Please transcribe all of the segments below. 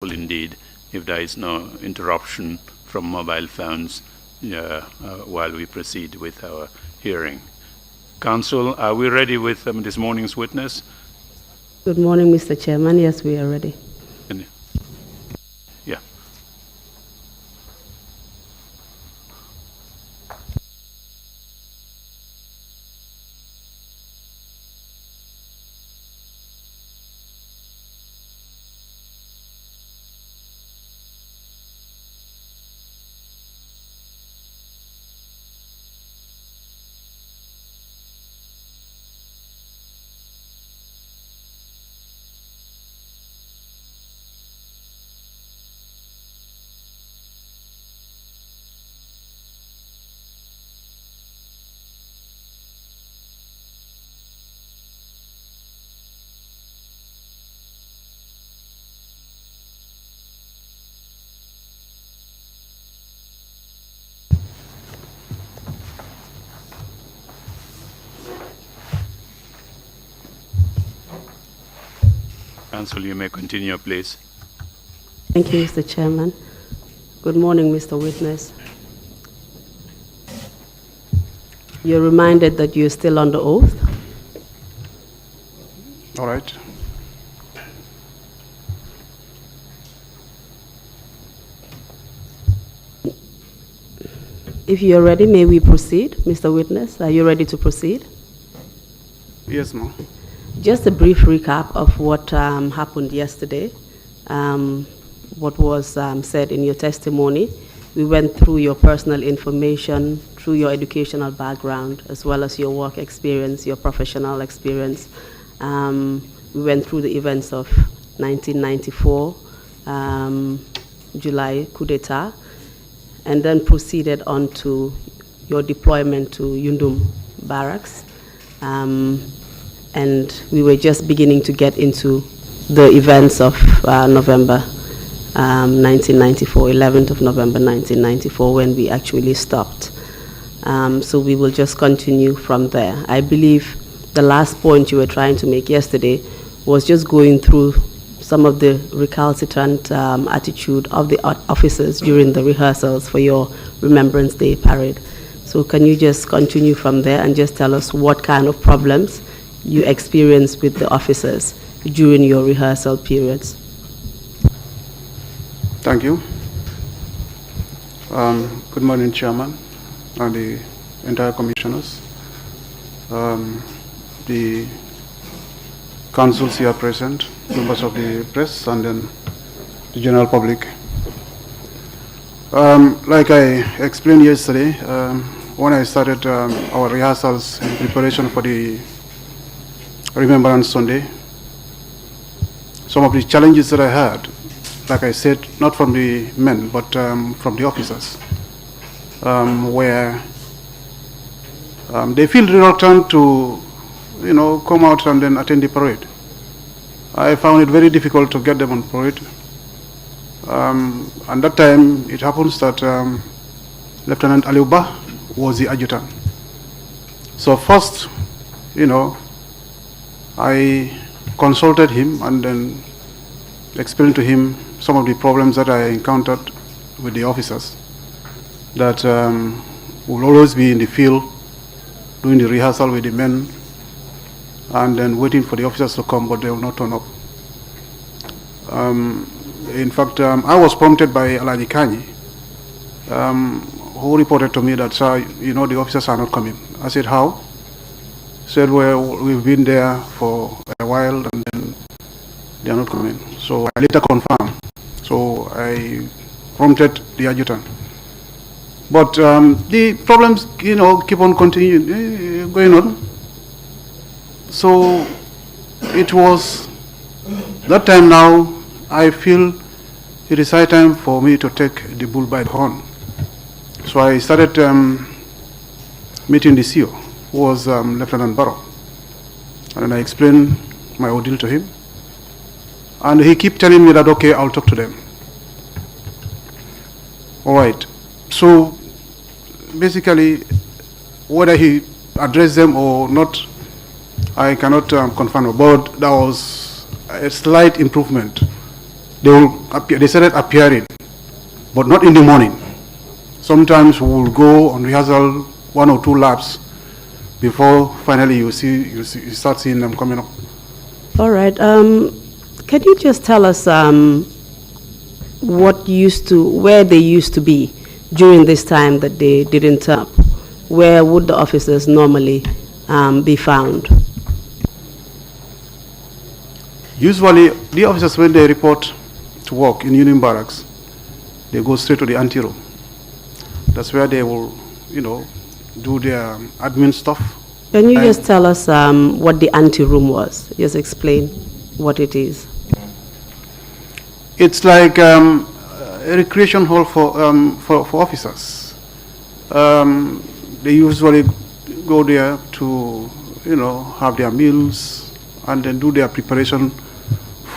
indeed if there is no interruption from mobile phones while we proceed with our hearing. Council, are we ready with this morning's witness? Good morning, Mr. Chairman. Yes, we are ready. Yeah. Council, you may continue, please. Thank you, Mr. Chairman. Good morning, Mr. Witness. You're reminded that you're still under oath. All right. If you're ready, may we proceed, Mr. Witness? Are you ready to proceed? Yes, ma'am. Just a brief recap of what happened yesterday, what was said in your testimony. We went through your personal information, through your educational background, as well as your work experience, your professional experience. We went through the events of 1994, July coup d'etat, and then proceeded on to your deployment to Yundum barracks. And we were just beginning to get into the events of November 1994, 11th of November 1994, when we actually stopped. So we will just continue from there. I believe the last point you were trying to make yesterday was just going through some of the recalcitrant attitude of the officers during the rehearsals for your Remembrance Day parade. So can you just continue from there and just tell us what kind of problems you experienced with the officers during your rehearsal periods? Thank you. Good morning, Chairman and the entire commissioners, the councils here present, members of the press, and then the general public. Like I explained yesterday, when I started our rehearsals in preparation for the Remembrance Sunday, some of the challenges that I had, like I said, not from the men, but from the officers, where they feel reluctant to, come out and then attend the parade. I found it very difficult to get them on parade. And that time, it happens that Lieutenant Aliuba was the adjutant. So first, I consulted him and then explained to him some of the problems that I encountered with the officers, that will always be in the field doing the rehearsal with the men and then waiting for the officers to come, but they will not turn up. In fact, I was prompted by Alani Kanyi, who reported to me that, sir, the officers are not coming. I said, how? He said, well, we've been there for a while and then they are not coming. So I later confirmed. So I prompted the adjutant. But the problems, keep on continuing, going on. So it was that time now, I feel it is high time for me to take the bull by the horn. So I started meeting the CEO, who was Lieutenant Barrow. And then I explained my ordeal to him. And he kept telling me that, okay, I'll talk to them. All right. So basically, whether he addressed them or not, I cannot confirm, but there was a slight improvement they started appearing, but not in the morning. Sometimes we will go on rehearsal 1 or 2 laps before finally you start seeing them coming up. All right. Can you just tell us where they used to be during this time that they didn't turn up? Where would the officers normally be found? Usually, the officers, when they report to work in Union Barracks, they go straight to the anteroom. That's where they will, do their admin stuff. Can you just tell us what the anteroom was? Just explain what it is. It's like a recreation hall for officers. They usually go there to, have their meals and then do their preparation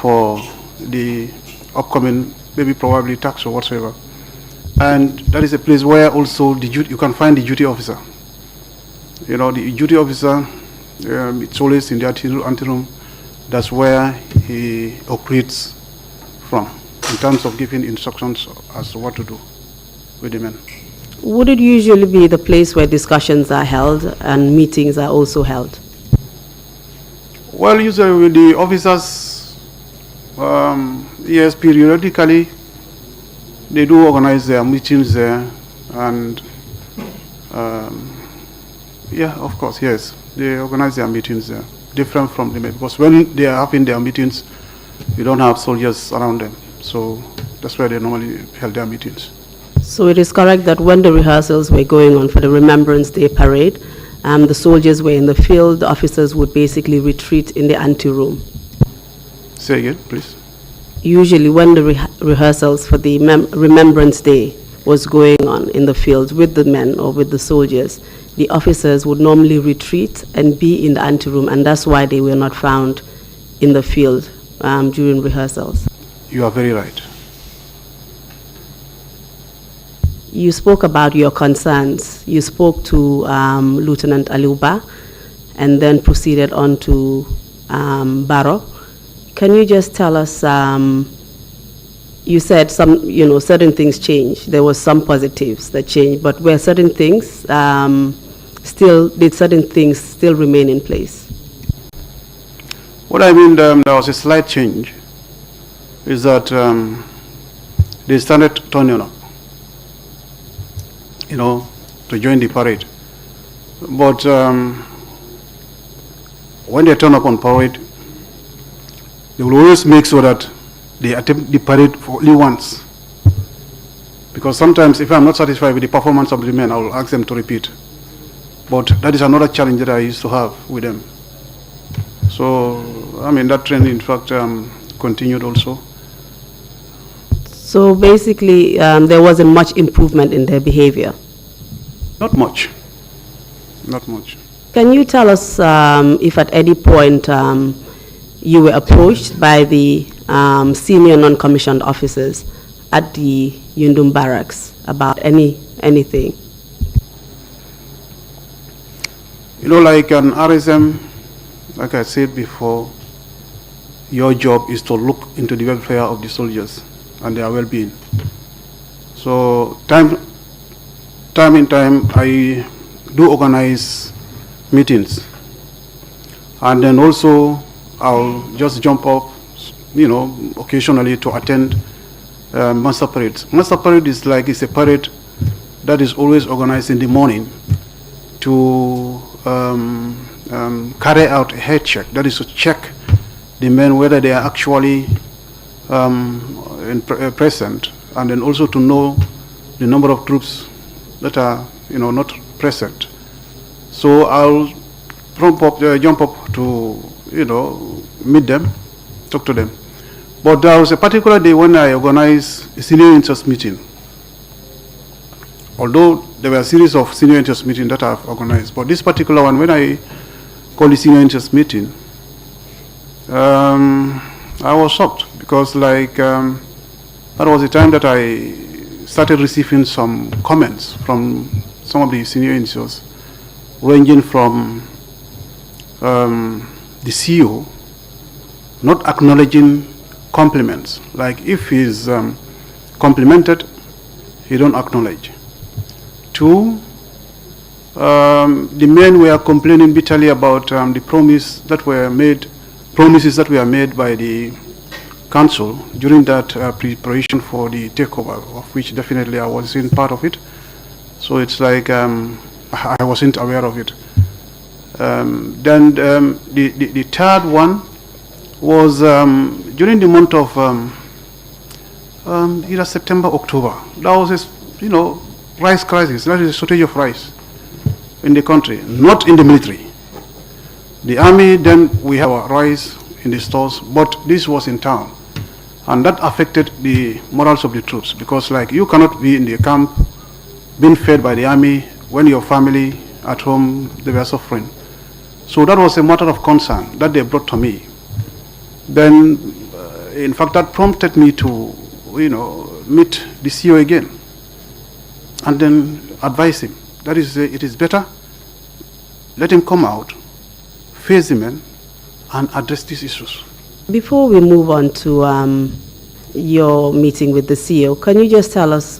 for the upcoming, maybe probably tax or whatsoever. And that is a place where also you can find the duty officer. The duty officer, it's always in the anteroom. That's where he operates from in terms of giving instructions as to what to do with the men. Would it usually be the place where discussions are held and meetings are also held? Well, usually with the officers, yes, periodically, they do organize their meetings there, and yeah, of course, yes, they organize their meetings there, different from the men, because when they are having their meetings, you don't have soldiers around them, so that's where they normally held their meetings. So it is correct that when the rehearsals were going on for the Remembrance Day parade, the soldiers were in the field, the officers would basically retreat in the anteroom. Say again, please. Usually when the rehearsals for the Remembrance Day was going on in the field with the men or with the soldiers, the officers would normally retreat and be in the anteroom, and that's why they were not found in the field during rehearsals. You are very right. You spoke about your concerns. You spoke to Lieutenant Aluba and then proceeded on to Barrow. Can you just tell us, you said certain things changed. There were some positives that changed, but were certain things did certain things still remain in place? What I mean, there was a slight change, is that they started turning up, to join the parade. But when they turn up on parade, they will always make sure that they attempt the parade for only once. Because sometimes if I'm not satisfied with the performance of the men, I will ask them to repeat. But that is another challenge that I used to have with them. So, that trend, in fact, continued also. So basically, there wasn't much improvement in their behavior? Not much. Not much. Can you tell us if at any point you were approached by the senior non-commissioned officers at the Yundum Barracks about anything? Like an RSM, like I said before, your job is to look into the welfare of the soldiers and their well-being. So time in time, I do organize meetings. And then also, I'll just jump up, occasionally to attend master parades. Master parade is it's a parade that is always organized in the morning to carry out a head check. That is to check the men whether they are actually present, and then also to know the number of troops that are not present. So I'll jump up to meet them, talk to them. But there was a particular day when I organized a senior interest meeting. Although there were a series of senior interest meetings that I've organized, but this particular one, when I called the senior interest meeting, I was shocked because that was the time that I started receiving some comments from some of the senior interest, ranging from the CEO not acknowledging compliments. Like if he's complimented, he don't acknowledge. Two, the men were complaining bitterly about the promises that were made by the council during that preparation for the takeover, of which definitely I wasn't part of it. So it's like I wasn't aware of it. Then the third one was during the month of either September, October. That was a rice crisis. That is a shortage of rice in the country, not in the military. The army, then we have our rice in the stores, but this was in town. And that affected the morals of the troops, because like you cannot be in the camp being fed by the army when your family at home, they were suffering. So that was a matter of concern that they brought to me. Then, in fact, that prompted me to, meet the CEO again and then advise him. That is, it is better, let him come out, face the men, and address these issues. Before we move on to your meeting with the CEO, can you just tell us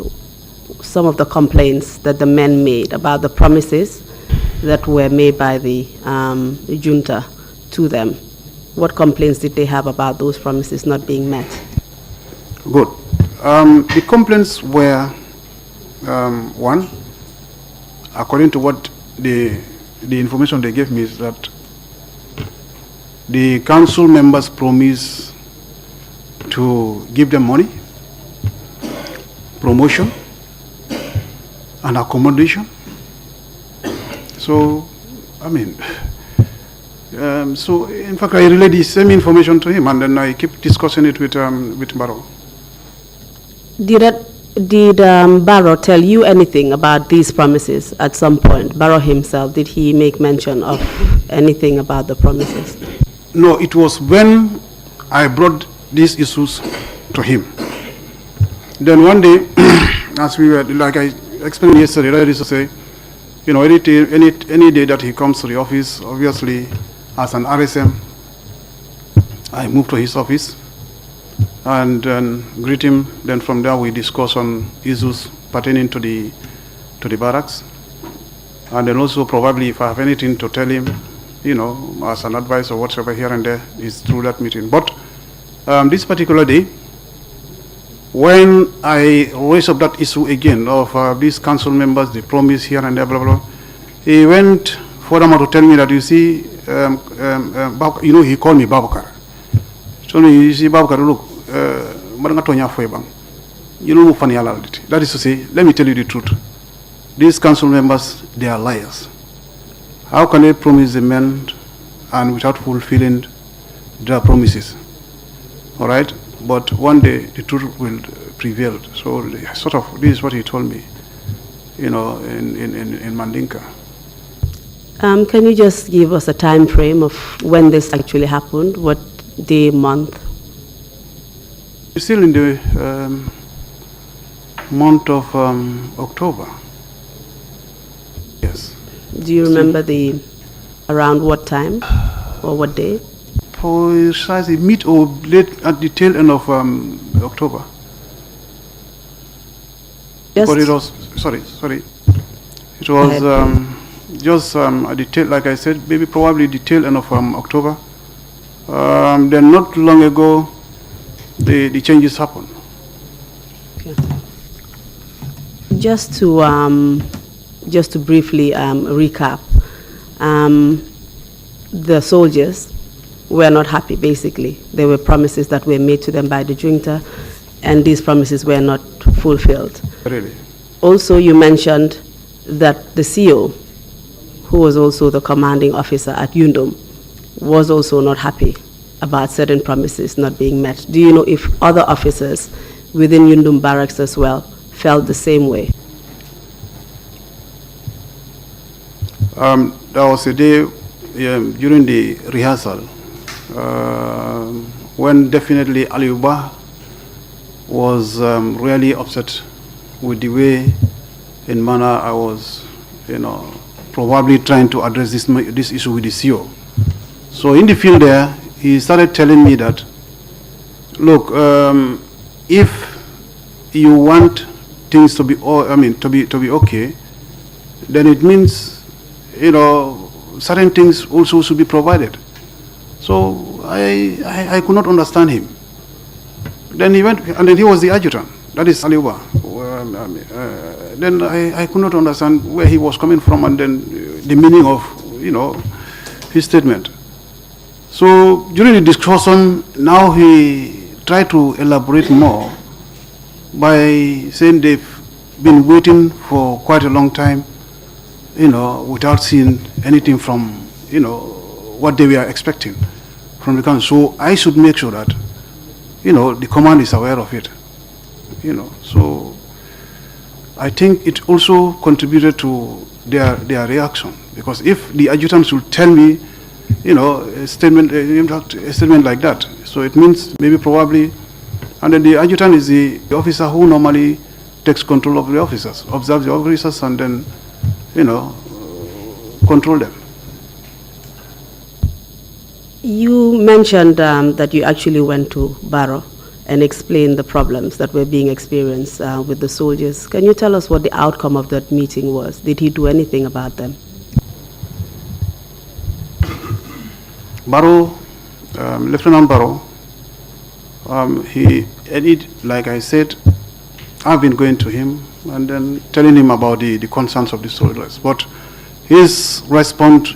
some of the complaints that the men made about the promises that were made by the junta to them? What complaints did they have about those promises not being met? Good. The complaints were, one, according to what the information they gave me, is that the council members promised to give them money, promotion, and accommodation. So, so in fact, I relayed the same information to him, and then I keep discussing it with Barrow. Did Barrow tell you anything about these promises at some point? Barrow himself, did he make mention of anything about the promises? No, it was when I brought these issues to him. Then one day, as we were, like I explained yesterday, that is to say, any day that he comes to the office, obviously, as an RSM, I move to his office and greet him. Then from there, we discuss on issues pertaining to the barracks. And then also probably if I have anything to tell him, as an advice or whatever here and there, is through that meeting. But this particular day, when I raised up that issue again of these council members, the promise here and there, blah, blah, blah, he went furthermore to tell me that, you see, he called me Babukar. So you see, Babukar, look, that is to say, let me tell you the truth. These council members, they are liars. How can they promise the men and without fulfilling their promises? All right? But one day the truth will prevail. So sort of, this is what he told me, in Mandinka. Can you just give us a time frame of when this actually happened? What day, month? It's still in the month of October. Yes. Do you remember around what time or what day? Precisely mid or late at the tail end of October. But it was, sorry. It was just at the tail, like I said, maybe probably the tail end of October. Then not long ago, the changes happened. Okay. Just to briefly recap, the soldiers were not happy, basically. There were promises that were made to them by the junta, and these promises were not fulfilled. Really? Also, you mentioned that the CEO, who was also the commanding officer at Yundum, was also not happy about certain promises not being met. Do you know if other officers within Yundum barracks as well felt the same way? There was a day during the rehearsal when definitely Aliuba was really upset with the way in manner I was, probably trying to address this issue with the CEO. So in the field there, he started telling me that Look, if you want things to be, to be okay, then it means, certain things also should be provided. So I could not understand him. Then he went, and then he was the adjutant. That is Aliwa. Then I could not understand where he was coming from, and then the meaning of, his statement. So during the discussion, now he tried to elaborate more by saying they've been waiting for quite a long time, without seeing anything from, what they were expecting from the council. So I should make sure that, the command is aware of it, So I think it also contributed to their reaction, because if the adjutant should tell me, a statement like that, so it means maybe probably, and then the adjutant is the officer who normally takes control of the officers, observes the officers, and then, control them. You mentioned that you actually went to Barrow and explained the problems that were being experienced with the soldiers. Can you tell us what the outcome of that meeting was? Did he do anything about them? Barrow, Lieutenant Barrow, he added, like I said, I've been going to him and then telling him about the concerns of the soldiers. But his response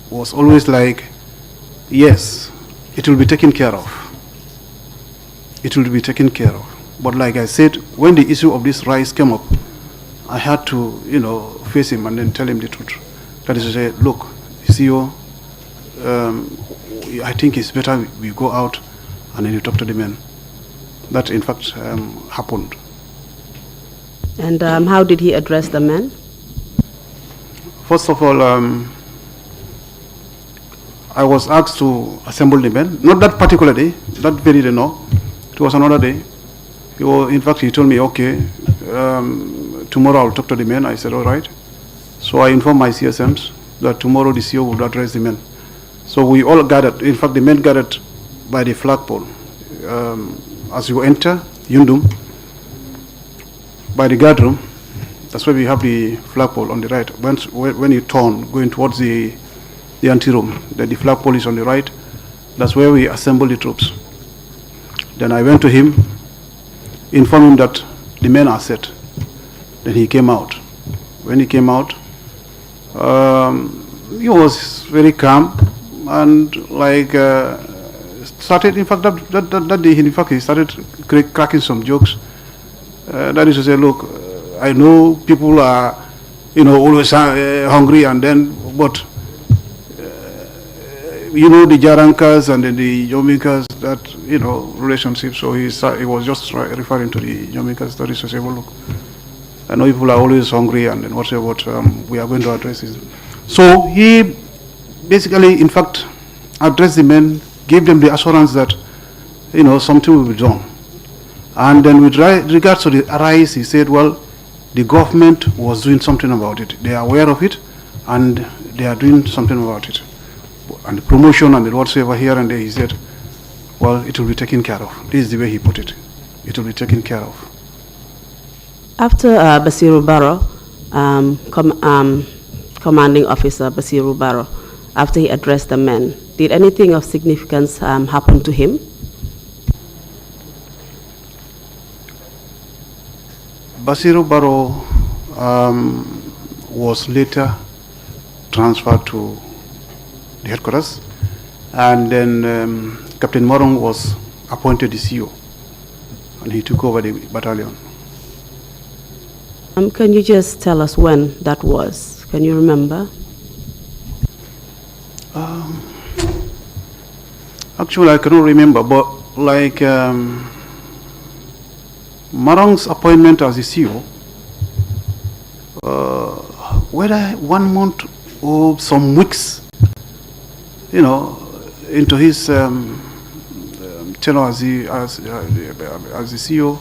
was always like, yes, it will be taken care of. It will be taken care of. But like I said, when the issue of this rise came up, I had to, face him and then tell him the truth. That is to say, look, CEO, I think it's better we go out and then you talk to the men. That, in fact, happened. And how did he address the men? First of all, I was asked to assemble the men. Not that particular day, that very day, no. It was another day. In fact, he told me, okay, tomorrow I'll talk to the men. I said, all right. So I informed my CSMs that tomorrow the CEO would address the men. So we all gathered. In fact, the men gathered by the flagpole. As you enter Yundum, by the guard room, that's where we have the flagpole on the right. When you turn, going towards the anteroom, then the flagpole is on the right. That's where we assemble the troops. Then I went to him, informed him that the men are set. Then he came out. When he came out, he was very calm and started, in fact, that day, in fact, he started cracking some jokes. That is to say, look, I know people are, always hungry, and then, but, the Jarankas and then the Yomikas, that, relationship. So he was just referring to the Yomikas. That is to say, well, look, I know people are always hungry, and then whatever, but we are going to address it. So he basically, in fact, addressed the men, gave them the assurance that, something will be done. And then with regards to the rise, he said, well, the government was doing something about it. They are aware of it, and they are doing something about it. And the promotion and the whatsoever here and there, he said, well, it will be taken care of. This is the way he put it. It will be taken care of. After Basiru Barrow, commanding officer Basiru Barrow, after he addressed the men, did anything of significance happen to him? Basiru Barrow was later transferred to the headquarters, and then Captain Morong was appointed the CEO, and he took over the battalion. Can you just tell us when that was? Can you remember? Actually, I cannot remember, but like Morong's appointment as the CEO, whether 1 month or some weeks, into his tenure as the CEO,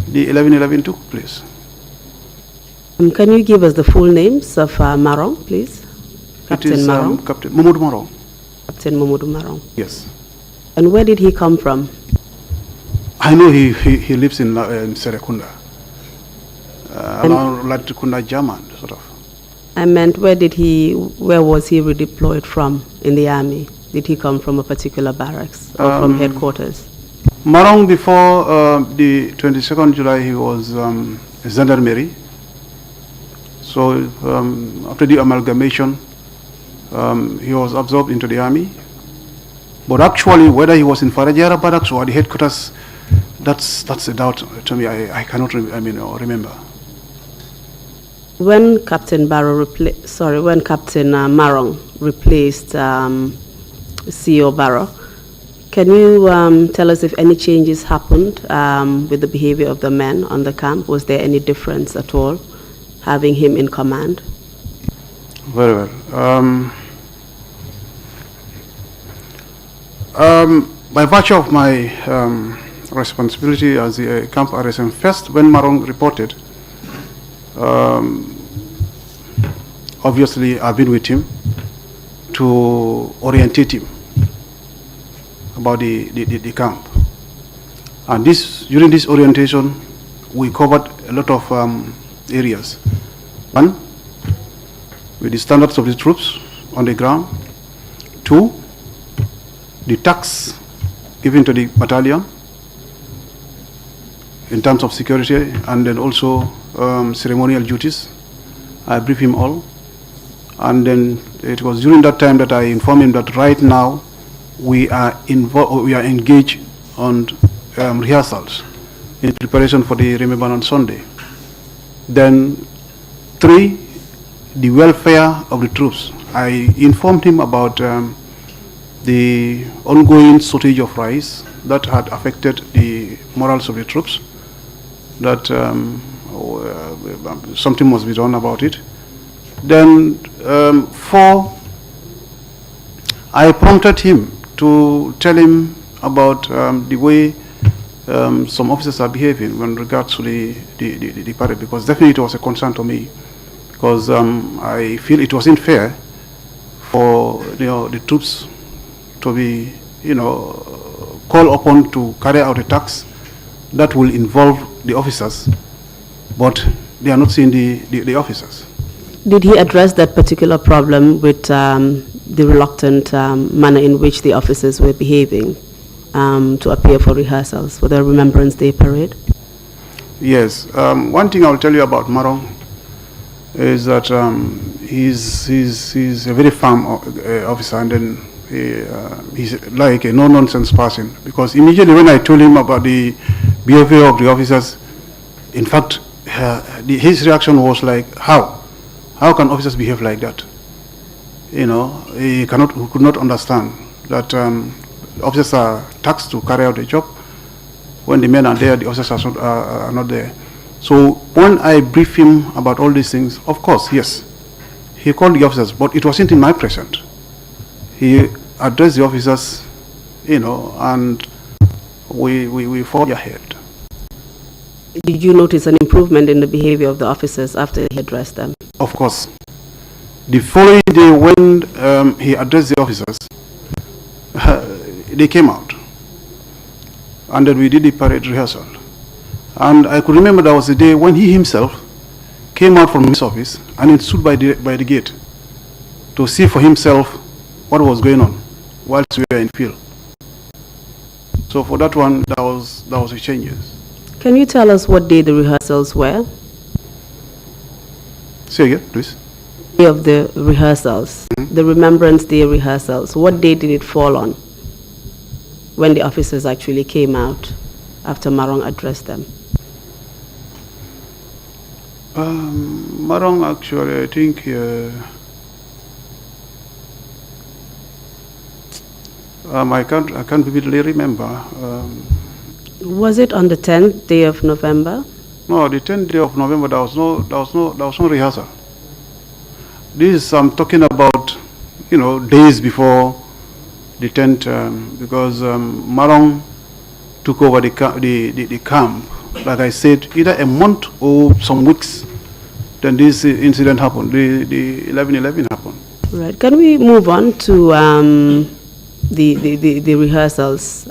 the 11/11 took place. Can you give us the full names of Morong, please? Captain Morong. Captain Momodu Morong. Captain Momodu Morong. Yes. And where did he come from? I know he lives in Serekunda, around Latrikunda, German, sort of. I meant, where was he redeployed from in the army? Did he come from a particular barracks or from headquarters? Marong, before the 22nd July, he was gendarmerie. So after the amalgamation, he was absorbed into the army. But actually, whether he was in Farajara barracks or the headquarters, that's a doubt to me. I cannot remember. When Captain Marong replaced CEO Barrow, can you tell us if any changes happened with the behavior of the men on the camp? Was there any difference at all, having him in command? Very well. By virtue of my responsibility as the camp RSM, first, when Marong reported, obviously I've been with him to orientate him about the camp. And during this orientation, we covered a lot of areas. One, with the standards of the troops on the ground. Two, the tax given to the battalion in terms of security, and then also ceremonial duties. I briefed him all. And then it was during that time that I informed him that right now we are engaged on rehearsals in preparation for the Remembrance on Sunday. Then, three, the welfare of the troops. I informed him about the ongoing shortage of rice that had affected the morals of the troops, that something must be done about it. Then, four, I prompted him to tell him about the way some officers are behaving when regards to the parade, because definitely it was a concern to me, because I feel it wasn't fair for the troops to be called upon to carry out a task that will involve the officers, but they are not seeing the officers. Did he address that particular problem with the reluctant manner in which the officers were behaving to appear for rehearsals for the Remembrance Day parade? Yes. One thing I'll tell you about Marong is that he's a very firm officer, and then he's like a no-nonsense person, because immediately when I told him about the behavior of the officers, in fact, his reaction was like, how can officers behave like that? He could not understand that officers are tasked to carry out the job. When the men are there, the officers are not there. So when I briefed him about all these things, of course, yes, he called the officers, but it wasn't in my presence. He addressed the officers, and we forged ahead. Did you notice an improvement in the behavior of the officers after he addressed them? Of course. The following day, when he addressed the officers, they came out. And then we did the parade rehearsal. And I could remember there was a day when he himself came out from his office and he stood by the gate to see for himself what was going on whilst we were in field. So for that one, there was a change. Can you tell us what day the rehearsals were? Say again, please. Day of the rehearsals, the Remembrance Day rehearsals. What day did it fall on when the officers actually came out after Marong addressed them? Marong actually, I think, I can't vividly remember. Was it on the 10th day of November? No, the 10th day of November, there was no rehearsal. This I'm talking about, days before the 10th, because Marong took over the camp, like I said, either a month or some weeks. Then this incident happened. The 11/11 happened. Right. Can we move on to the rehearsals,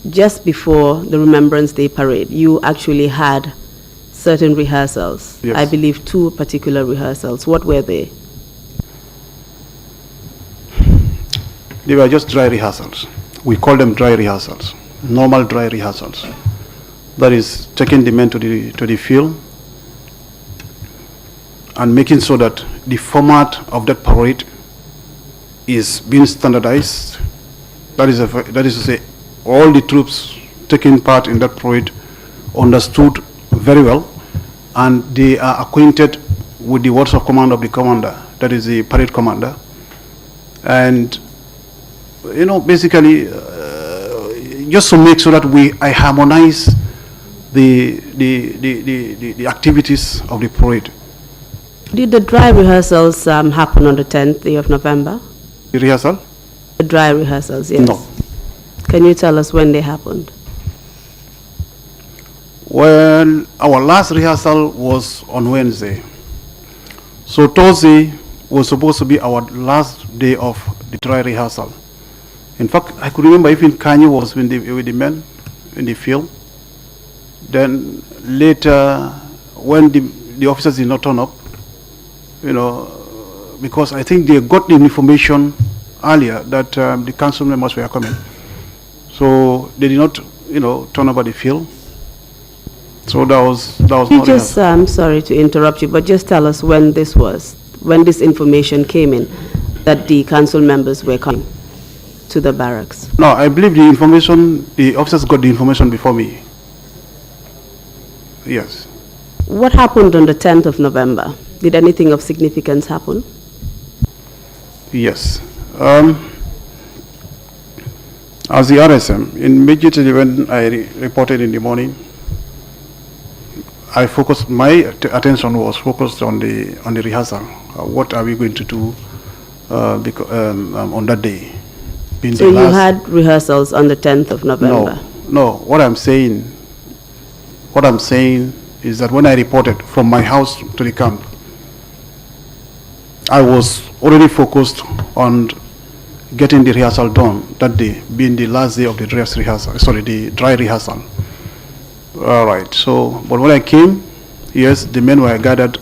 just before the Remembrance Day parade, you actually had certain rehearsals. Yes. I believe 2 particular rehearsals. What were they? They were just dry rehearsals. We call them dry rehearsals, normal dry rehearsals. That is taking the men to the field and making sure that the format of that parade is being standardized. That is to say, all the troops taking part in that parade understood very well, and they are acquainted with the words of command of the commander, that is the parade commander. And, you know, basically, just to make sure that I harmonize the activities of the parade. Did the dry rehearsals happen on the 10th day of November? The rehearsal? The dry rehearsals, yes. No. Can you tell us when they happened? Well, our last rehearsal was on Wednesday. So Thursday was supposed to be our last day of the dry rehearsal. In fact, I could remember even Kanye was with the men in the field. Then later, when the officers did not turn up, you know, because I think they got the information earlier that the council members were coming. So they did not, you know, turn up at the field. So that was You just, I'm sorry to interrupt you, but just tell us when this was, when this information came in, that the council members were coming to the barracks. No, I believe the officers got the information before me. Yes. What happened on the 10th of November? Did anything of significance happen? Yes. As the RSM, immediately when I reported in the morning, I focused, my attention was focused on the rehearsal. What are we going to do on that day? So you had rehearsals on the 10th of November? No. What I'm saying is that when I reported from my house to the camp, I was already focused on getting the rehearsal done that day, being the last day of the the dry rehearsal. All right, so, but when I came, yes, the men were gathered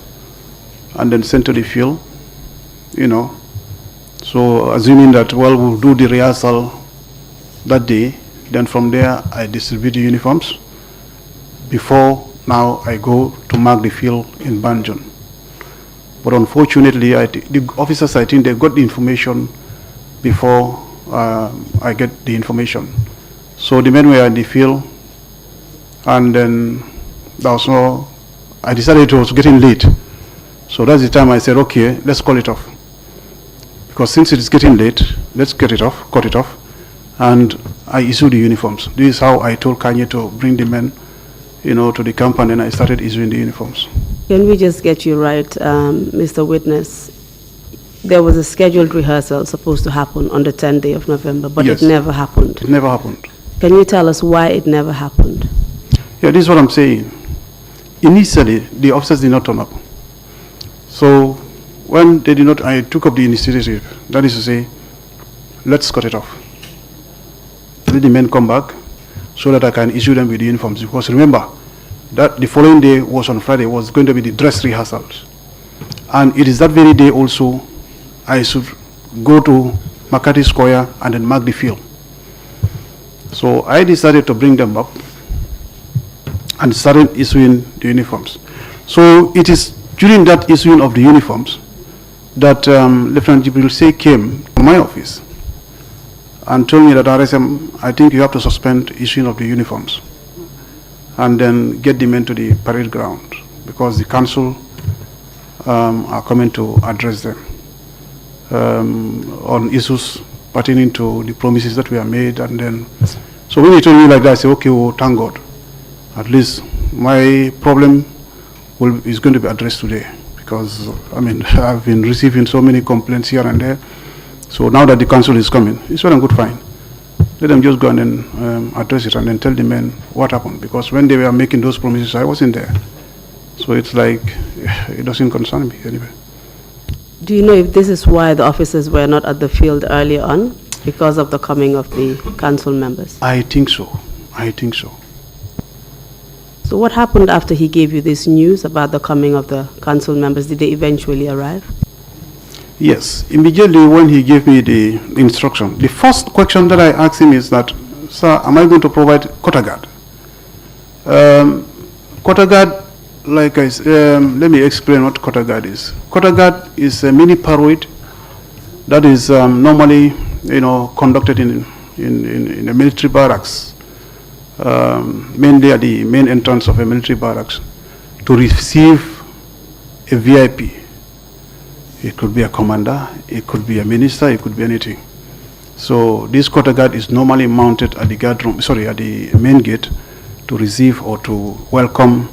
and then sent to the field, you know. So assuming that, well, we'll do the rehearsal that day, then from there I distribute the uniforms. Before now I go to mark the field in Banjul. But unfortunately, the officers, I think they got the information before I get the information. So the men were in the field, and then I decided it was getting late. So that's the time I said, okay, let's call it off. Because since it is getting late, let's cut it off. And I issued the uniforms. This is how I told Kanye to bring the men, you know, to the camp, and then I started issuing the uniforms. Can we just get you right, Mr. Witness? There was a scheduled rehearsal supposed to happen on the 10th day of November, but Yes. it never happened. It never happened. Can you tell us why it never happened? Yeah, this is what I'm saying. Initially, the officers did not turn up. So when they did not, I took up the initiative. That is to say, let's cut it off. Let the men come back so that I can issue them with the uniforms. Because remember, that the following day was on Friday, was going to be the dress rehearsals. And it is that very day also I should go to McCarthy Square and then mark the field. So I decided to bring them up and started issuing the uniforms. So it is during that issuing of the uniforms that Lieutenant Jibril Say came to my office and told me that RSM, I think you have to suspend issuing of the uniforms and then get the men to the parade ground because the council are coming to address them on issues pertaining to the promises that were made. And then, so when he told me like that, I said, okay, well, thank God. At least my problem is going to be addressed today because, I mean, I've been receiving so many complaints here and there. So now that the council is coming, it's well and good, fine. Let them just go and then address it and then tell the men what happened. Because when they were making those promises, I wasn't there. So it's like, it doesn't concern me anyway. Do you know if this is why the officers were not at the field earlier on? because of the coming of the council members? I think so. I think so. So what happened after he gave you this news about the coming of the council members? Did they eventually arrive? Yes, immediately when he gave me the instruction, the first question that I asked him is that, sir, am I going to provide quota guard? Quota guard, like I let me explain what quota guard is. Quota guard is a mini parade that is normally, conducted in a military barracks, mainly at the main entrance of a military barracks, to receive a VIP. It could be a commander, it could be a minister, it could be anything. So this quota guard is normally mounted at the at the main gate to receive or to welcome,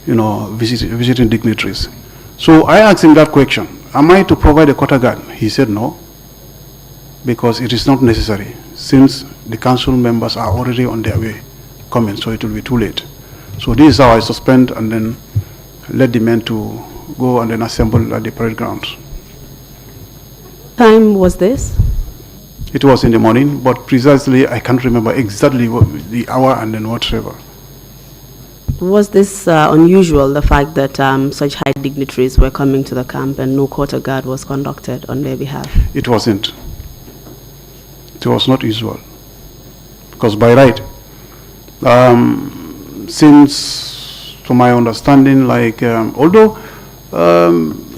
visiting dignitaries. So I asked him that question: am I to provide a quota guard? He said no, because it is not necessary, since the council members are already on their way coming, so it will be too late. So this is how I suspend and then let the men to go and then assemble at the parade grounds. Time was this? It was in the morning, but precisely I can't remember exactly the hour and then whatever. Was this unusual, the fact that such high dignitaries were coming to the camp and no quarter guard was conducted on their behalf? It wasn't. It was not usual. Because by right, since, to my understanding, although,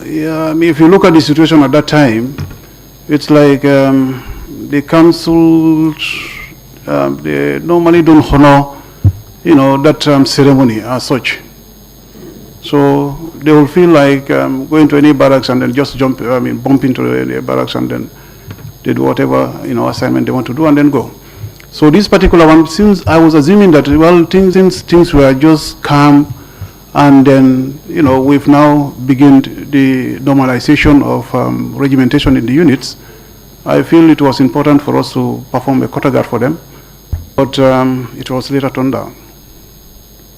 if you look at the situation at that time, it's like the council, they normally don't honor, that ceremony as such. So they will feel like going to any barracks and then just bump into the barracks and then they do whatever, assignment they want to do and then go. So this particular one, since I was assuming that, well, things were just calm, and then, we've now begun the normalization of regimentation in the units, I feel it was important for us to perform a quota guard for them, but it was later turned down.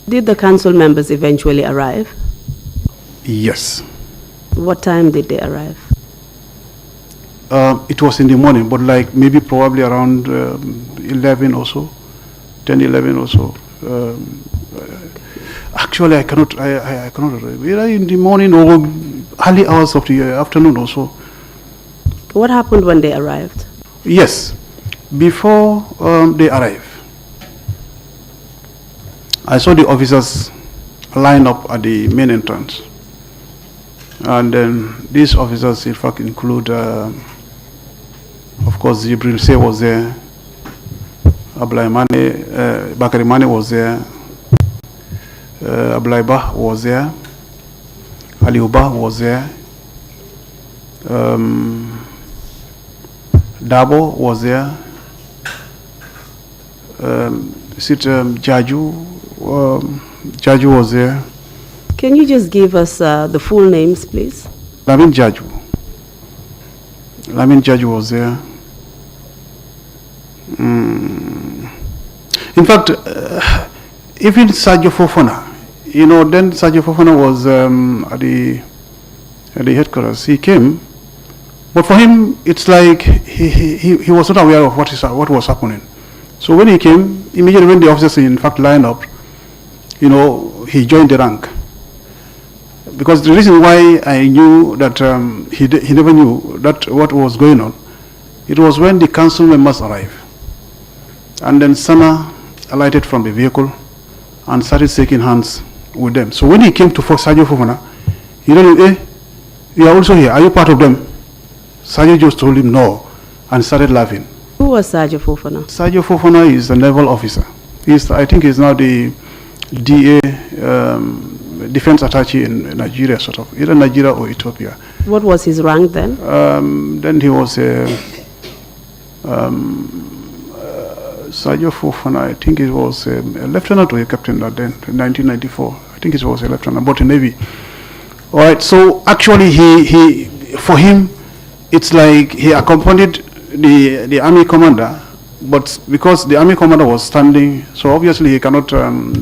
Did the council members eventually arrive? Yes. What time did they arrive? It was in the morning, but maybe probably around 11 or so, 10, 11 or so. Actually, I cannot, either in the morning or early hours of the afternoon or so. What happened when they arrived? Yes, before they arrived, I saw the officers line up at the main entrance. And then these officers, in fact, include, of course, Jibril Se was there, Ablai Mane, Bakari Mane was there, Ablai Bah was there, Ali Uba was there, Dabo was there, Jaju was there. Can you just give us the full names, please? Lamin Jaju was there. In fact, even Sergio Fofana, then Sergio Fofana was at the headquarters. He came, but for him, it's like he was not aware of what was happening. So when he came, immediately when the officers in fact lined up, he joined the rank. Because the reason why I knew that he never knew that what was going on, it was when the council members arrived. And then Sana alighted from the vehicle and started shaking hands with them. So when he came to Sergio Fofana, he told him, you are also here, are you part of them? Sergio just told him no and started laughing. Who was Sergio Fofana? Sergio Fofana is a naval officer. I think he's now the DA, defense attaché in Nigeria, sort of, either Nigeria or Ethiopia. What was his rank then? Then he was Sergio Fofana, I think he was a lieutenant or a captain then, in 1994. I think he was a lieutenant, but in Navy. All right, so actually for him, it's like he accompanied the army commander, but because the army commander was standing, so obviously he cannot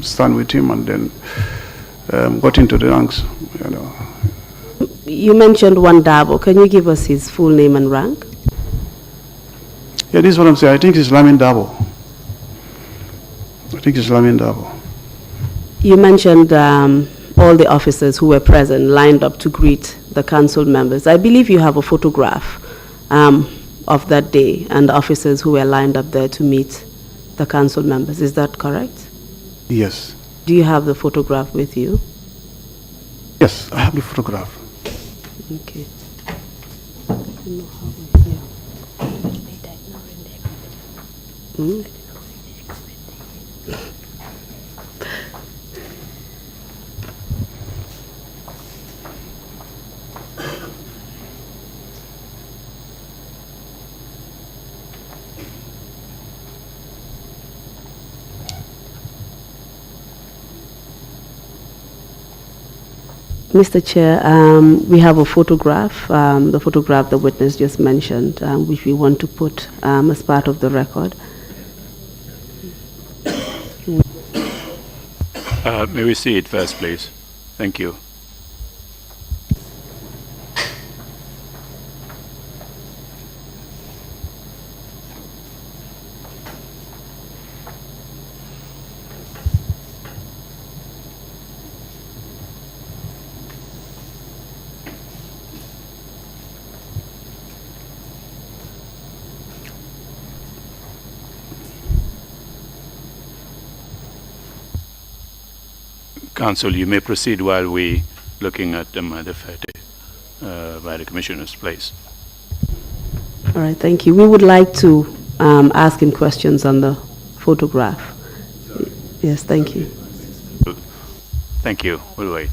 stand with him, and then got into the ranks. You mentioned one Dabo. Can you give us his full name and rank? Yeah, this is what I'm saying. I think it's Lamin Dabo. I think it's Lamin Dabo. You mentioned all the officers who were present lined up to greet the council members. I believe you have a photograph of that day and the officers who were lined up there to meet the council members. Is that correct? Yes. Do you have the photograph with you? Yes, I have the photograph. Okay. Mr. Chair, we have a photograph, the photograph the witness just mentioned, which we want to put as part of the record. May we see it first, please? Thank you. Council, you may proceed while we looking at the photo by the commissioners, please. All right, thank you. We would like to ask him questions on the photograph. Yes, thank you. Thank you. We'll wait.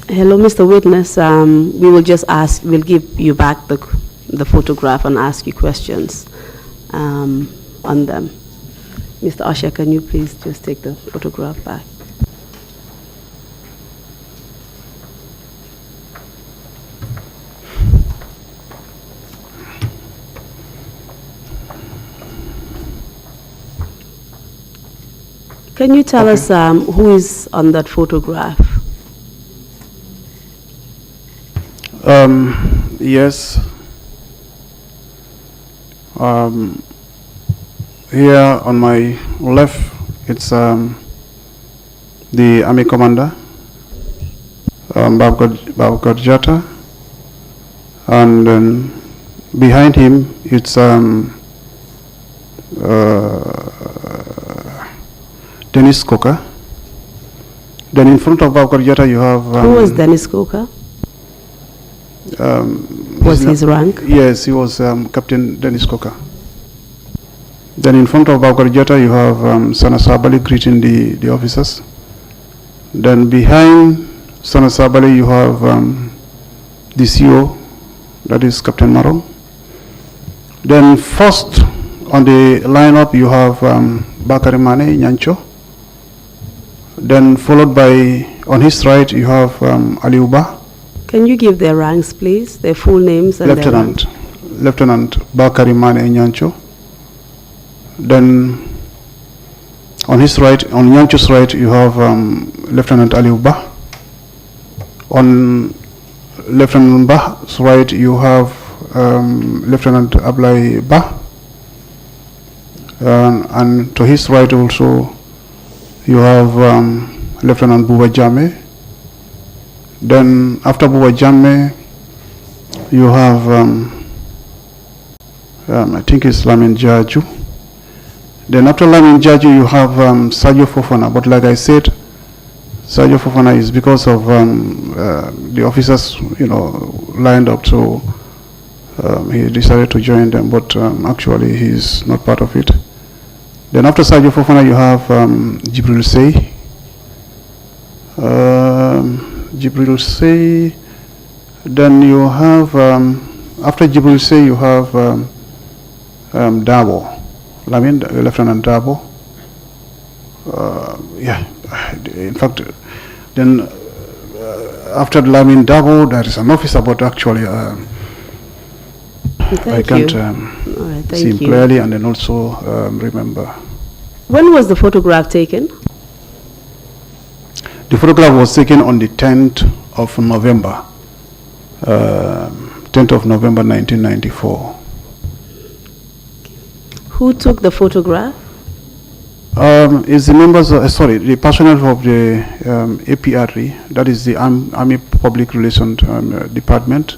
Hello, Mr. Witness. We will just ask, we'll give you back the photograph and ask you questions on them. Mr. Usher, can you please just take the photograph back? Can you tell us who is on that photograph? Yes. Here on my left, it's the Army Commander, Babkar Jata, and then behind him, it's Dennis Coker. Then in front of Babkar Jata, you have... who was Dennis Coker? Was his rank? Yes, he was Captain Dennis Coker. Then in front of Babkar Jata, you have Sana Sabali greeting the officers. Then behind Sana Sabali, you have the CEO, that is Captain Marong. Then first on the lineup, you have Bakari Mane Nyancho. Then followed by, on his right, you have Aliuba. Can you give their ranks, please? Their full names and Lieutenant Bakari Mane Nyancho. Then on his right, on Nyancho's right, you have Lieutenant Aliuba. On Lieutenant Ba's right, you have Lieutenant Ablai Ba. And to his right also, you have Lieutenant Buba Jame. Then after Buba Jame, you have, I think it's Lamin Jaju. Then after Lamin Jaju, you have Sergio Fofana. But like I said, Sergio Fofana is because of the officers, lined up, so he decided to join them. But actually, he's not part of it. Then after Sergio Fofana, you have Jibril Sey. Jibril Sey. Then you have, after Jibril Sey, you have Dabo, Lieutenant Dabo. In fact, then after Lamin Dabo, there is an officer, but actually I can't see him clearly, and then also remember. When was the photograph taken? The photograph was taken on the 10th of November. 10th of November 1994. Who took the photograph? Is the members, the personnel of the APRE, that is the Army Public Relations Department.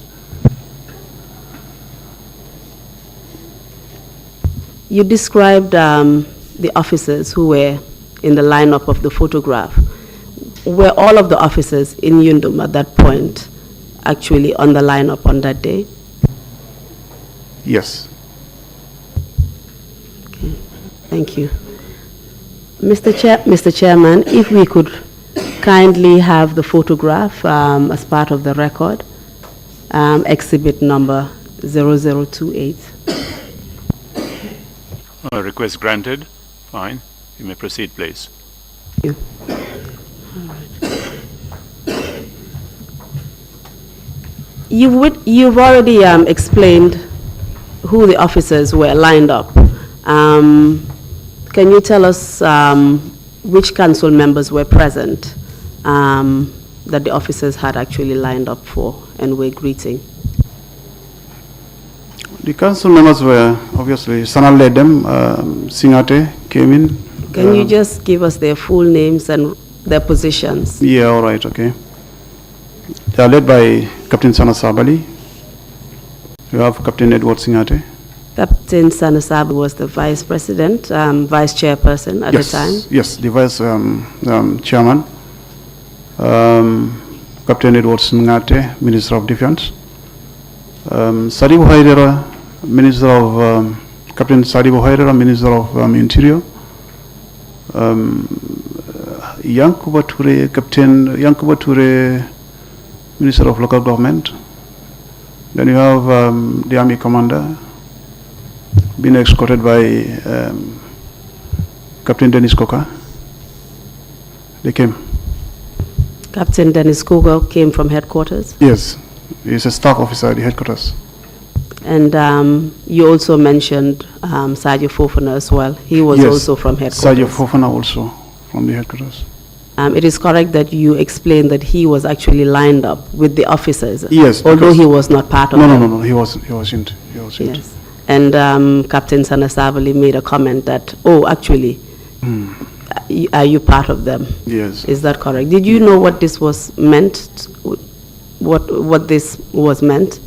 You described the officers who were in the lineup of the photograph. Were all of the officers in Yundum at that point actually on the lineup on that day? Yes. Okay. Thank you. Mr. Chairman, if we could kindly have the photograph as part of the record, exhibit number 0028. Request granted. Fine. You may proceed, please. Thank you. You've already explained who the officers were lined up. Can you tell us which council members were present that the officers had actually lined up for and were greeting? The council members were, obviously, Sana led them, Singate came in. Can you just give us their full names and their positions? Yeah, all right, okay. They are led by Captain Sana Sabali. You have Captain Edward Singate. Captain Sana Sabali was the vice president, vice chairperson at the time? Yes, the vice chairman. Captain Edward Singate, Minister of Defense. Sadibu Haidera, Minister of, Captain Sadibu Haidera, Minister of Interior. Yankuba Ture, Captain Yankuba Ture, Minister of Local Government. Then you have the Army Commander being escorted by Captain Dennis Koka. They came. Captain Dennis Koka came from headquarters? Yes, he's a staff officer at the headquarters. And you also mentioned Sergio Fofana as well. He was also from headquarters. Sergio Fofana also from the headquarters. It is correct that you explained that he was actually lined up with the officers. Yes. Although he was not part of them. No, he wasn't. Yes. And Captain Sanasavali made a comment that, oh, actually, are you part of them? Yes. Is that correct? Did you know what this was meant? What this was meant?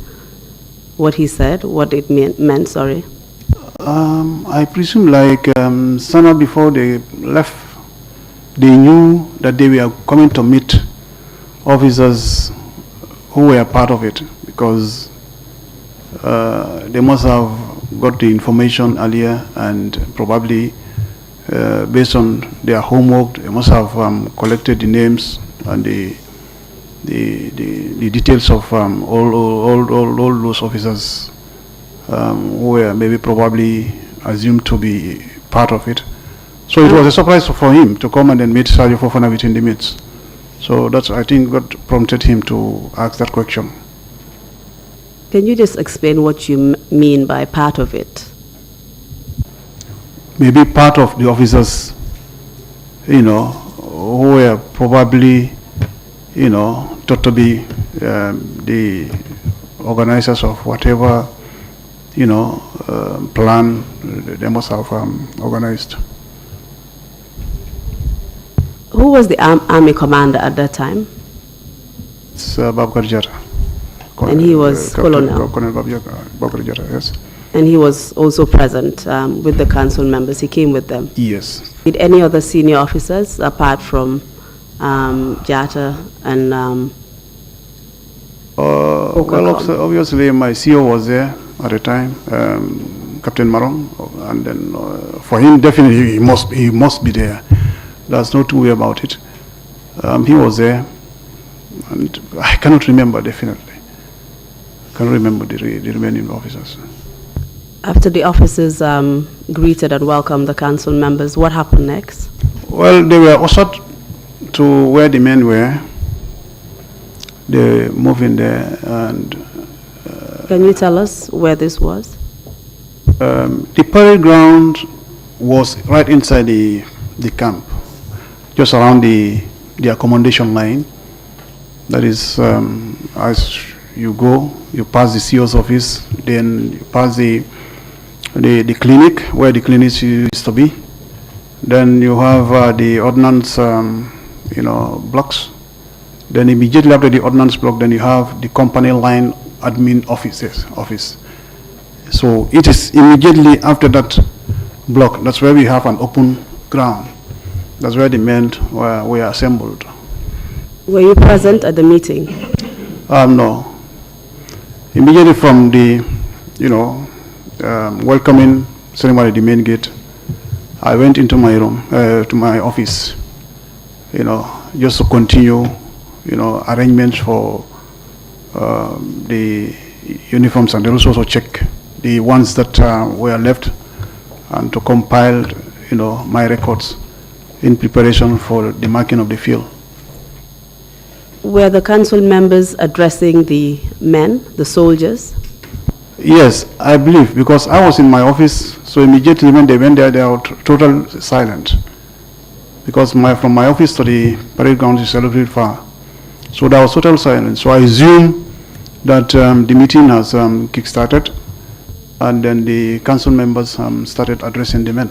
What he said? What it meant, sorry? I presume like Sana, before they left, they knew that they were coming to meet officers who were part of it, because they must have got the information earlier, and probably based on their homework, they must have collected the names and the details of all those officers who were maybe probably assumed to be part of it. So it was a surprise for him to come and then meet Sergio Fofana within the midst. So that's, I think, what prompted him to ask that question. Can you just explain what you mean by part of it? Maybe part of the officers, who were probably, thought to be the organizers of whatever plan they must have organized. Who was the army commander at that time? It's Babkar Jata. And he was colonel. Colonel Babkar Jata, yes. And he was also present with the council members. He came with them. Yes. Did any other senior officers, apart from Jata and well, obviously my CEO was there at the time, Captain Marong, and then for him definitely he must be there. There's no two way about it. He was there, and I cannot remember definitely. I cannot remember the remaining officers. After the officers greeted and welcomed the council members, what happened next? Well, they were ushered to where the men were. They moved in there, and can you tell us where this was? the parade ground was right inside the camp, just around the accommodation line. That is, as you go, you pass the CO's office, then you pass the clinic, where the clinic used to be. Then you have the ordnance, blocks. Then immediately after the ordnance block, then you have the company line admin office. So it is immediately after that block. That's where we have an open ground. That's where the men were assembled. Were you present at the meeting? No. Immediately from the, welcoming ceremony at the main gate, I went into my room, to my office, just to continue, arrangements for the uniforms, and also check the ones that were left, and to compile, my records in preparation for the marking of the field. Were the council members addressing the men, the soldiers? Yes, I believe, because I was in my office, so immediately when they went there, they were total silent. Because from my office to the parade ground is a little bit far. So there was total silence. So I assume that the meeting has kick-started, and then the council members started addressing the men.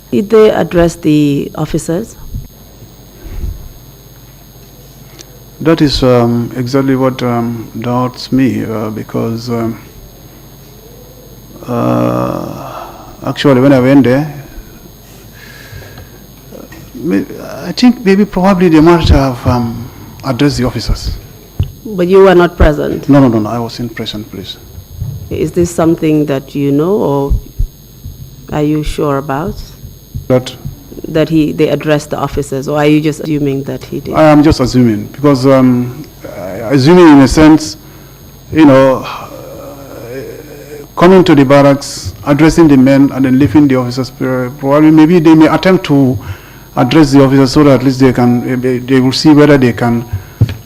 Did they address the officers? That is exactly what doubts me, because actually when I went there, I think probably they must have addressed the officers. But you were not present? No, I wasn't present, please. Is this something that you know, or are you sure about? That they addressed the officers, or are you just assuming that he did? I am just assuming, because assuming in a sense, coming to the barracks, addressing the men, and then leaving the officers, probably maybe they may attempt to address the officers so that at least they will see whether they can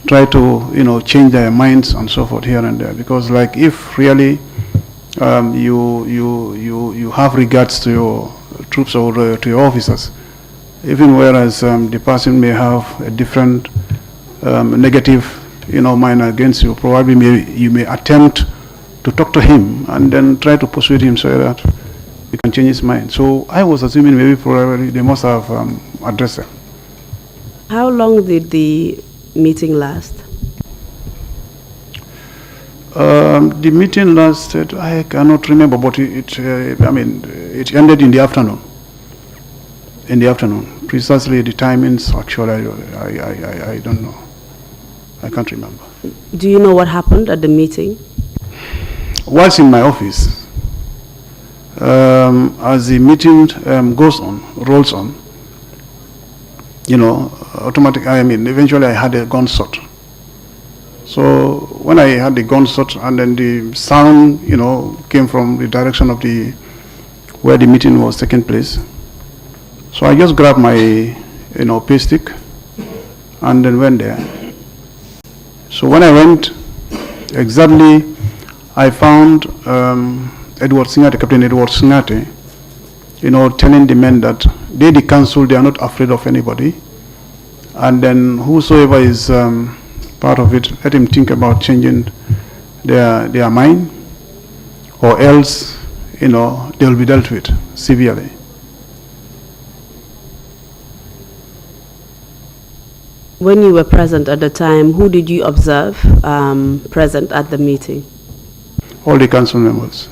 try to change their minds and so forth here and there. Because like if really you have regards to your troops or to your officers, even whereas the person may have a different negative mind against you, probably you may attempt to talk to him and then try to persuade him so that he can change his mind. So I was assuming maybe probably they must have addressed them. How long did the meeting last? The meeting lasted, I cannot remember, but it ended in the afternoon. In the afternoon, precisely the timings. Actually, I don't know. I can't remember. Do you know what happened at the meeting? Whilst in my office, as the meeting rolls on, automatically, eventually I had a gunshot. So when I had the gunshot, and then the sound, came from the direction of where the meeting was taking place. So I just grabbed my, pay stick, and then went there. So when I went, exactly, I found Captain Edward Singate, telling the men that they, the council, they are not afraid of anybody. And then whosoever is part of it, let him think about changing their mind. or else, they will be dealt with severely. When you were present at the time, who did you observe present at the meeting? All the council members.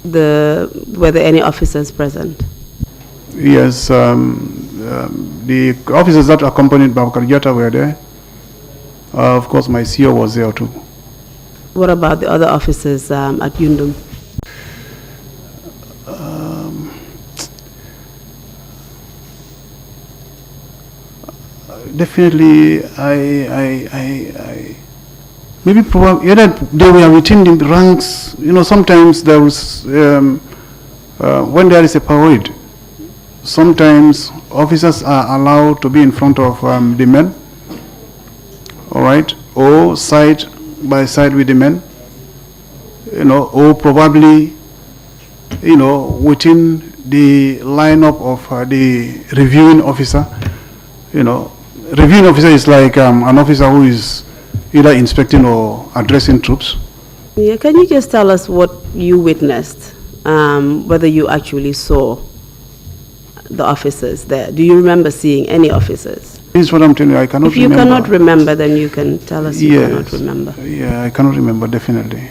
Were there any officers present? Yes, the officers that accompanied Babakar Jatta were there. Of course, my CEO was there too. What about the other officers at Yundum? Definitely, maybe probably either they were within the ranks. Sometimes there was when there is a parade, sometimes officers are allowed to be in front of the men, all right, or side by side with the men, or probably, within the lineup of the reviewing officer. Reviewing officer is like an officer who is either inspecting or addressing troops. Yeah, can you just tell us what you witnessed, whether you actually saw the officers there? Do you remember seeing any officers? This is what I'm telling you, I cannot remember. If you cannot remember, then you can tell us you Yes. cannot remember. Yeah, I cannot remember, definitely.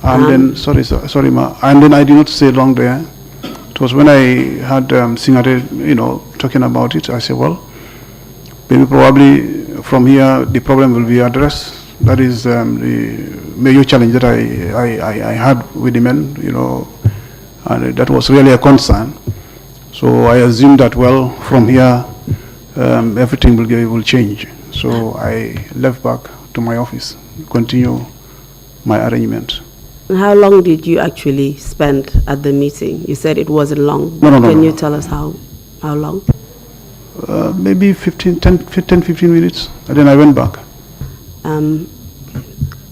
And then, sorry, ma, and then I did not stay long there. It was when I had Singate, talking about it, I said, well, maybe probably from here the problem will be addressed. That is the major challenge that I had with the men, and that was really a concern. So I assumed that, well, from here everything will change. So I left back to my office, continue my arrangement. And how long did you actually spend at the meeting? You said it wasn't long. No. Can you tell us how long? Maybe 10, 15 minutes, and then I went back.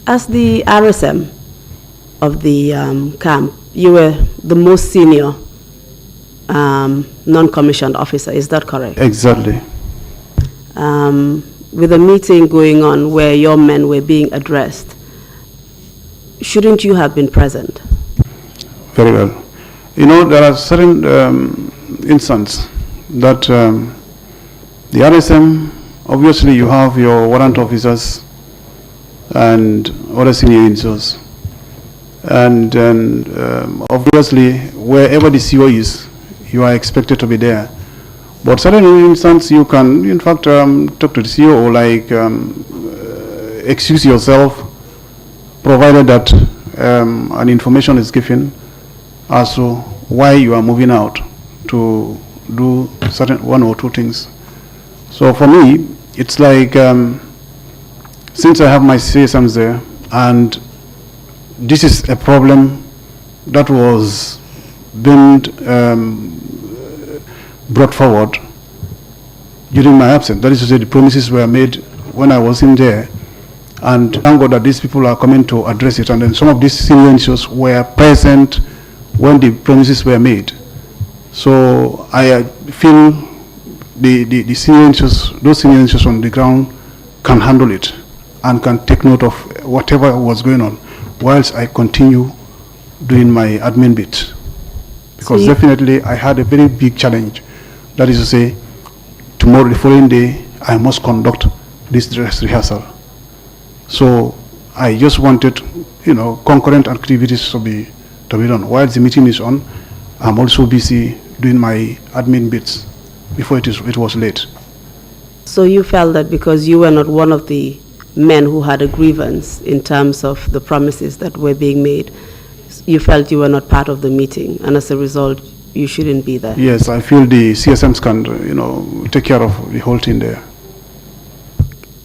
As the RSM of the camp, you were the most senior non-commissioned officer, is that correct? Exactly. With a meeting going on where your men were being addressed, shouldn't you have been present? Very well. There are certain instances that the RSM, obviously you have your warrant officers and other senior officers. And obviously, wherever the CO is, you are expected to be there. But certain instances, you can, in fact, talk to the CO or excuse yourself, provided that an information is given as to why you are moving out to do certain one or two things. So for me, it's like, since I have my CSMs there, and this is a problem that was being brought forward during my absence. That is to say, the promises were made when I was in there, and thank God that these people are coming to address it. And then some of these senior issues were present when the promises were made. So I feel the senior issues, those senior issues on the ground can handle it and can take note of whatever was going on, whilst I continue doing my admin bit. Because definitely I had a very big challenge. That is to say, tomorrow, the following day, I must conduct this dress rehearsal. So I just wanted, concurrent activities to be done. While the meeting is on, I'm also busy doing my admin bits before it was late. So you felt that because you were not one of the men who had a grievance in terms of the promises that were being made, you felt you were not part of the meeting, and as a result, you shouldn't be there. Yes, I feel the CSMs can, take care of the whole thing there.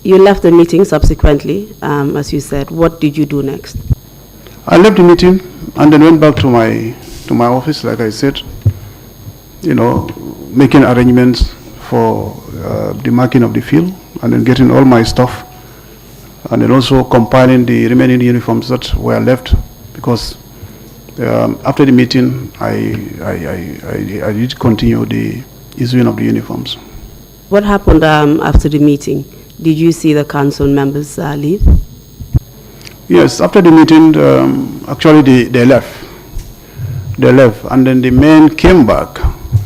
You left the meeting subsequently, as you said. What did you do next? I left the meeting and then went back to my office, like I said, making arrangements for the marking of the field, and then getting all my stuff, and then also compiling the remaining uniforms that were left, because after the meeting, I did continue the issuing of the uniforms. What happened after the meeting? Did you see the council members leave? Yes, after the meeting, actually they left. They left, and then the men came back,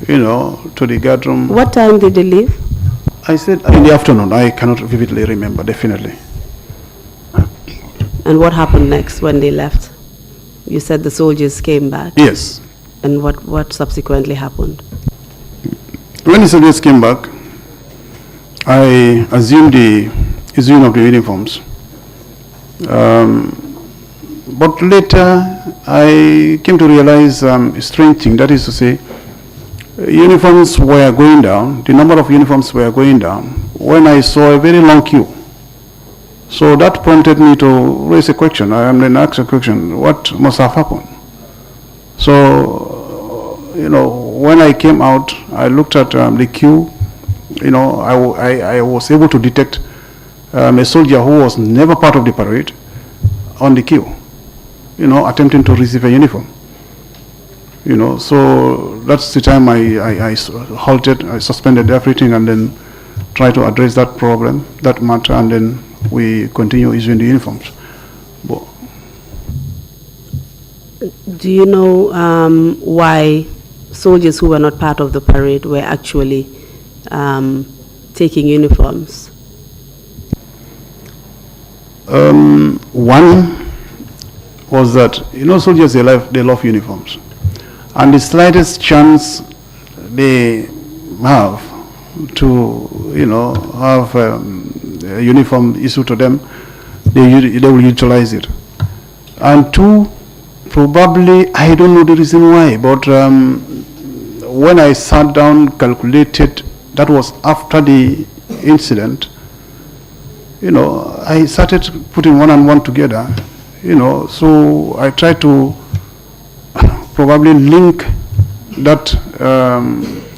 to the guard room. What time did they leave? I said in the afternoon. I cannot vividly remember, definitely. And what happened next when they left? You said the soldiers came back. Yes. And what subsequently happened? When the soldiers came back, I assumed the issuing of the uniforms. But later, I came to realize a strange thing. That is to say, uniforms were going down. The number of uniforms were going down when I saw a very long queue. So that prompted me to raise a question. I am then asked a question: what must have happened? So, when I came out, I looked at the queue. I was able to detect a soldier who was never part of the parade on the queue, attempting to receive a uniform. So that's the time I halted, I suspended everything, and then tried to address that problem, that matter, and then we continue issuing the uniforms. But do you know why soldiers who were not part of the parade were actually taking uniforms? One was that, soldiers, they love uniforms. And the slightest chance they have to, have a uniform issued to them, they will utilize it. And two, probably, I don't know the reason why, but when I sat down, calculated, that was after the incident, I started putting one and one together, so I tried to probably link that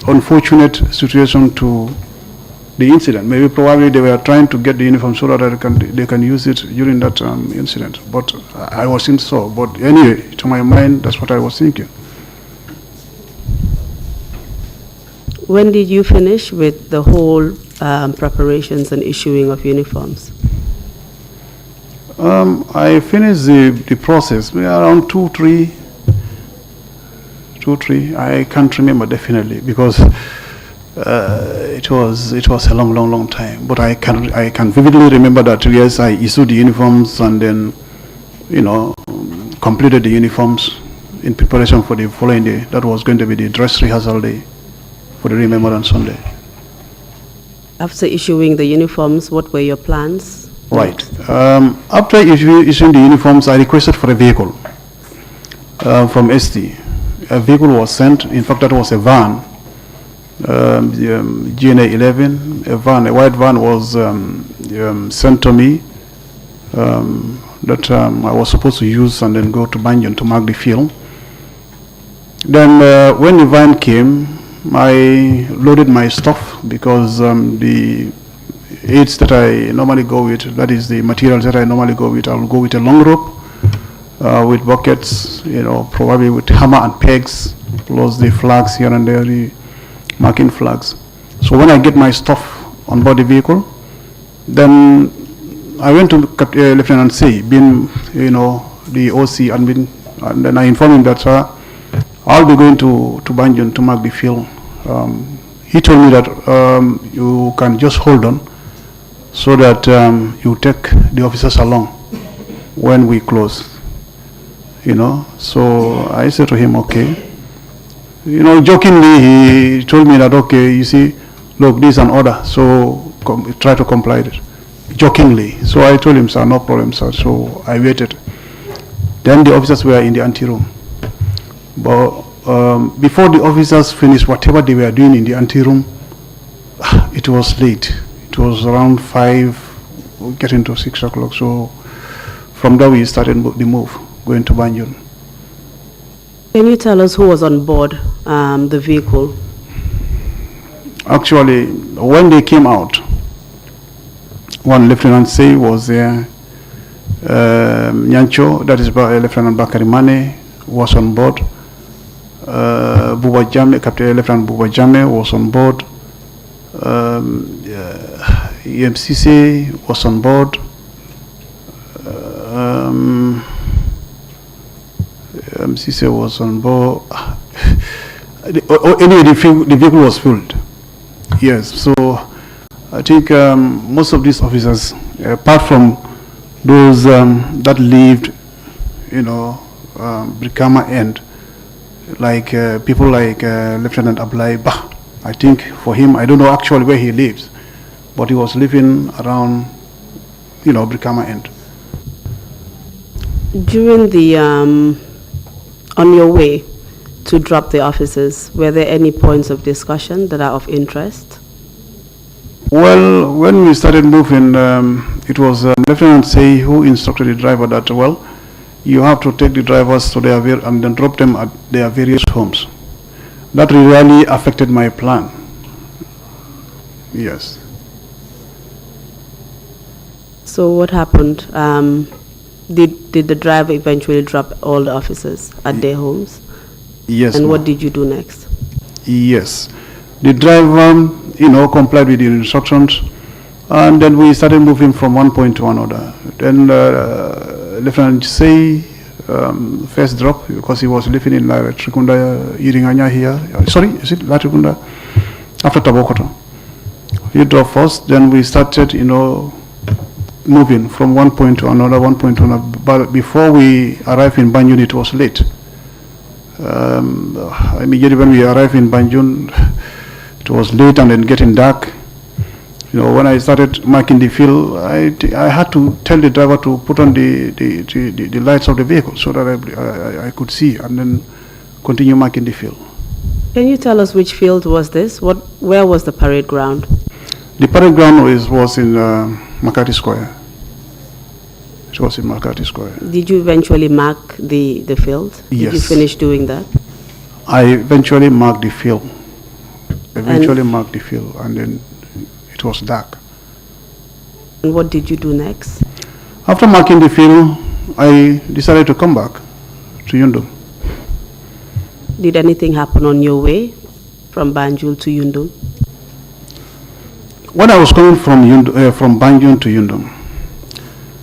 unfortunate situation to the incident. Maybe probably they were trying to get the uniform so that they can use it during that incident. But I wasn't so. But anyway, to my mind, that's what I was thinking. When did you finish with the whole preparations and issuing of uniforms? I finished the process around 2-3. I can't remember definitely because it was a long time. But I can vividly remember that yes, I issued the uniforms and then completed the uniforms in preparation for the following day. That was going to be the dress rehearsal day for the Remembrance Sunday. After issuing the uniforms, what were your plans? Right. After issuing the uniforms, I requested for a vehicle from ST. A vehicle was sent. In fact, that was a van, GNA 11. A white van was sent to me that I was supposed to use and then go to Banjul to mark the field. Then when the van came, I loaded my stuff because the aids that I normally go with, that is the materials that I normally go with, I'll go with a long rope with buckets, probably with hammer and pegs, plus the flags here and there, the marking flags. So when I get my stuff on board the vehicle, then I went to Lieutenant C, being, the OC admin, and then I informed him that, sir, I'll be going to Banjul to mark the field. He told me that you can just hold on so that you take the officers along when we close. So I said to him, okay. Jokingly, he told me that, okay, you see, look, this is an order, so try to comply with it. Jokingly. So I told him, sir, no problem, sir. So I waited. Then the officers were in the anteroom. But before the officers finished whatever they were doing in the anteroom, it was late. It was around 5, getting to 6 o'clock. So from there we started the move, going to Banjul. Can you tell us who was on board the vehicle? Actually, when they came out, one Lieutenant Say was there. Nyancho, that is Lieutenant Bakari Mane, was on board. Buba Jame, Captain Lieutenant Buba Jame was on board. EMCC was on board. MCC was on board. Anyway, the vehicle was filled. Yes, so I think most of these officers, apart from those that lived, Brikama end, like people like Lieutenant Ablai Bah. I think for him, I don't know actually where he lives, but he was living around, Brikama end. During the, on your way to drop the officers, were there any points of discussion that are of interest? Well, when we started moving, it was Lieutenant Say who instructed the driver that, well, you have to take the drivers to their and then drop them at their various homes. That really affected my plan. Yes. So what happened? Did the driver eventually drop all the officers at their homes? Yes. And what did you do next? Yes. The driver, complied with the instructions, and then we started moving from one point to another. Then Lieutenant Say first drop, because he was living in Trrc, Iringanya here. Sorry, is it Latrikunda? After Tabokoto. He dropped first, then we started, moving from one point to another, But before we arrived in Banjul, it was late. Immediately when we arrived in Banjul, it was late and then getting dark. When I started marking the field, I had to tell the driver to put on the lights of the vehicle so that I could see and then continue marking the field. Can you tell us which field was this? Where was the parade ground? The parade ground was in Makati Square. It was in Makati Square. Did you eventually mark the field? Yes. Did you finish doing that? I eventually marked the field. And then it was dark. And what did you do next? After marking the field, I decided to come back to Yundum. Did anything happen on your way from Banjul to Yundum? When I was coming from Banjul to Yundum,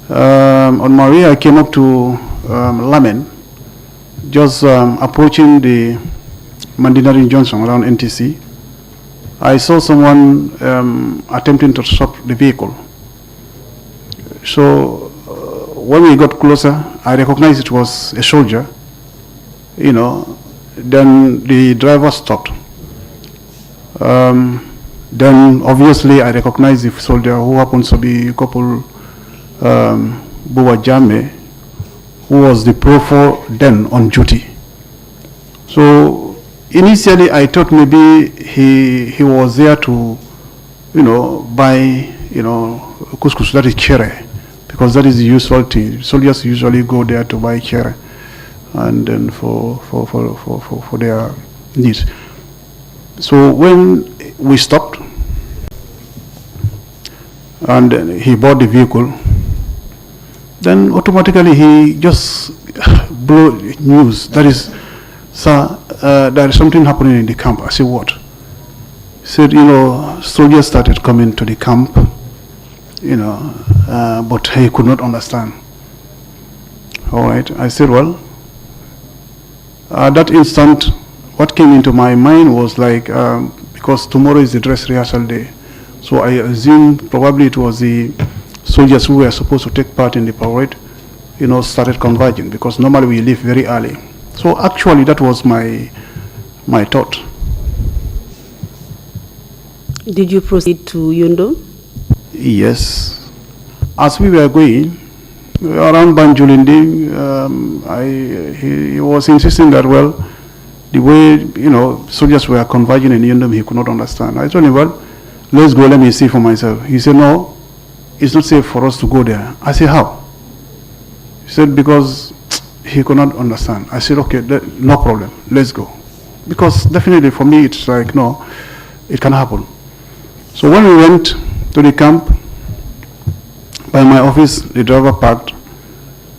on my way I came up to Lamen, just approaching the Mandinari Junction around NTC. I saw someone attempting to stop the vehicle. So when we got closer, I recognized it was a soldier. Then the driver stopped. Then obviously I recognized the soldier, who happens to be Corporal Buwa Jame, who was the Pro-4 then on duty. So initially I thought maybe he was there to, buy, couscous, that is chere, because that is the usual thing. Soldiers usually go there to buy chere, and then for their needs. So when we stopped, and then he bought the vehicle, then automatically he just blew news. That is, sir, there is something happening in the camp. I said, what? He said, soldiers started coming to the camp, but he could not understand. All right. I said, well, at that instant, what came into my mind was like, because tomorrow is the dress rehearsal day, so I assumed probably it was the soldiers who were supposed to take part in the parade, started converging, because normally we leave very early. So actually that was my thought. Did you proceed to Yundum? Yes. As we were going around Banjulindi, he was insisting that, well, the way, soldiers were converging in Yundum, he could not understand. I told him, well, let's go, let me see for myself. He said, no, it's not safe for us to go there. I said, how? He said, because he could not understand. I said, okay, no problem, let's go. Because definitely for me, it's like, no, it can happen. So when we went to the camp, by my office, the driver parked.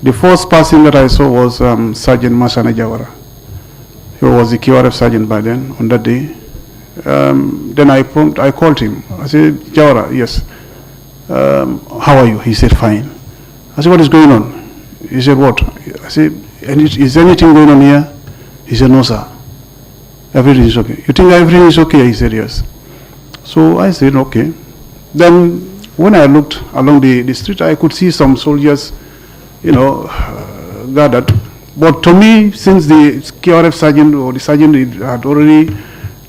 The first person that I saw was Sergeant Masana Jawara. He was the QRF sergeant by then, on that day. Then I called him. I said, Jawara, yes. How are you? He said, fine. I said, what is going on? He said, what? I said, is anything going on here? He said, no, sir. Everything is okay. You think everything is okay? He said, yes. So I said, okay. Then when I looked along the street, I could see some soldiers, gathered. But to me, since the KRF sergeant or the sergeant had already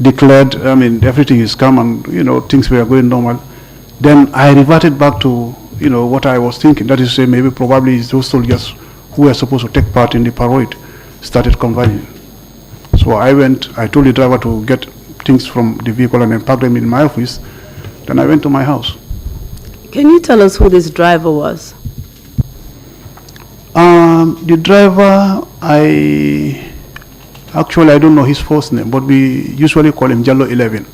declared, everything is calm and, things were going normal, then I reverted back to, what I was thinking. That is to say, maybe probably those soldiers who were supposed to take part in the parade started converging. So I told the driver to get things from the vehicle and then pack them in my office. Then I went to my house. Can you tell us who this driver was? The driver, I don't know his first name, but we usually call him Jallo 11.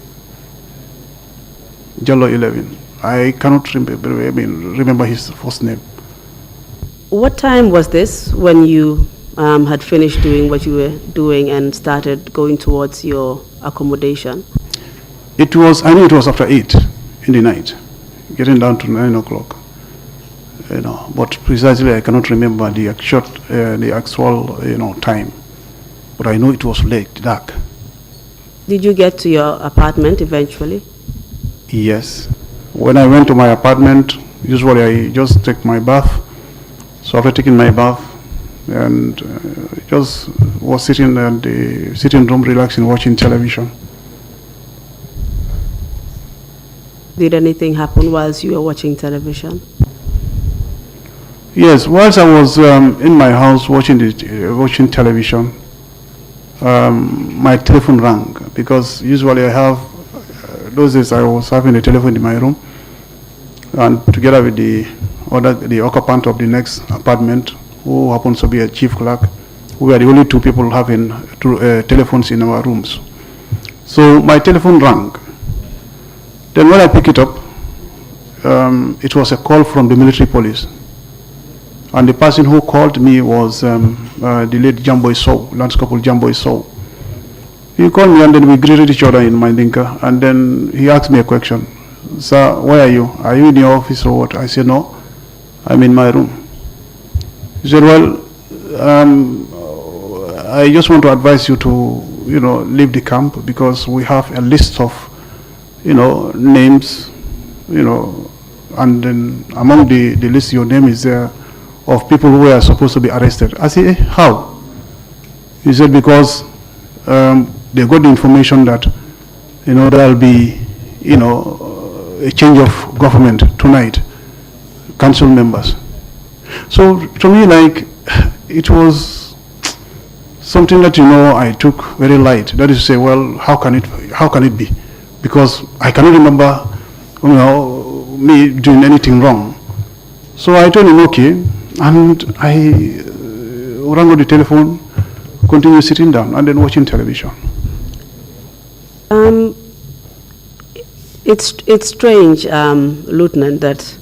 Jallo 11. I cannot remember his first name. What time was this when you had finished doing what you were doing and started going towards your accommodation? I knew it was after 8 in the night, getting down to 9 o'clock. But precisely I cannot remember the actual time. But I know it was late, dark. Did you get to your apartment eventually? Yes. When I went to my apartment, usually I just take my bath. So after taking my bath, and just was sitting in the sitting room, relaxing, watching television. Did anything happen whilst you were watching television? Yes, whilst I was in my house watching television, my telephone rang, because usually I have, those days I was having a telephone in my room, and together with the occupant of the next apartment, who happens to be a chief clerk, we were the only two people having telephones in our rooms. So my telephone rang. Then when I pick it up, it was a call from the military police. And the person who called me was the late Jamboy Sow, Lance Corporal Jamboy Sow. He called me and then we greeted each other in Mandinka, and then he asked me a question. Sir, where are you? Are you in your office or what? I said, no, I'm in my room. He said, well, I just want to advise you to, leave the camp, because we have a list of, names, and then among the list, your name is there, of people who are supposed to be arrested. I said, how? He said, because they got the information that, there will be, a change of government tonight, council members. So to me, like, it was something that, I took very light. That is to say, well, how can it be? Because I cannot remember, me doing anything wrong. So I told him, okay, and I rang on the telephone, continued sitting down, and then watching television. It's strange, Lieutenant, that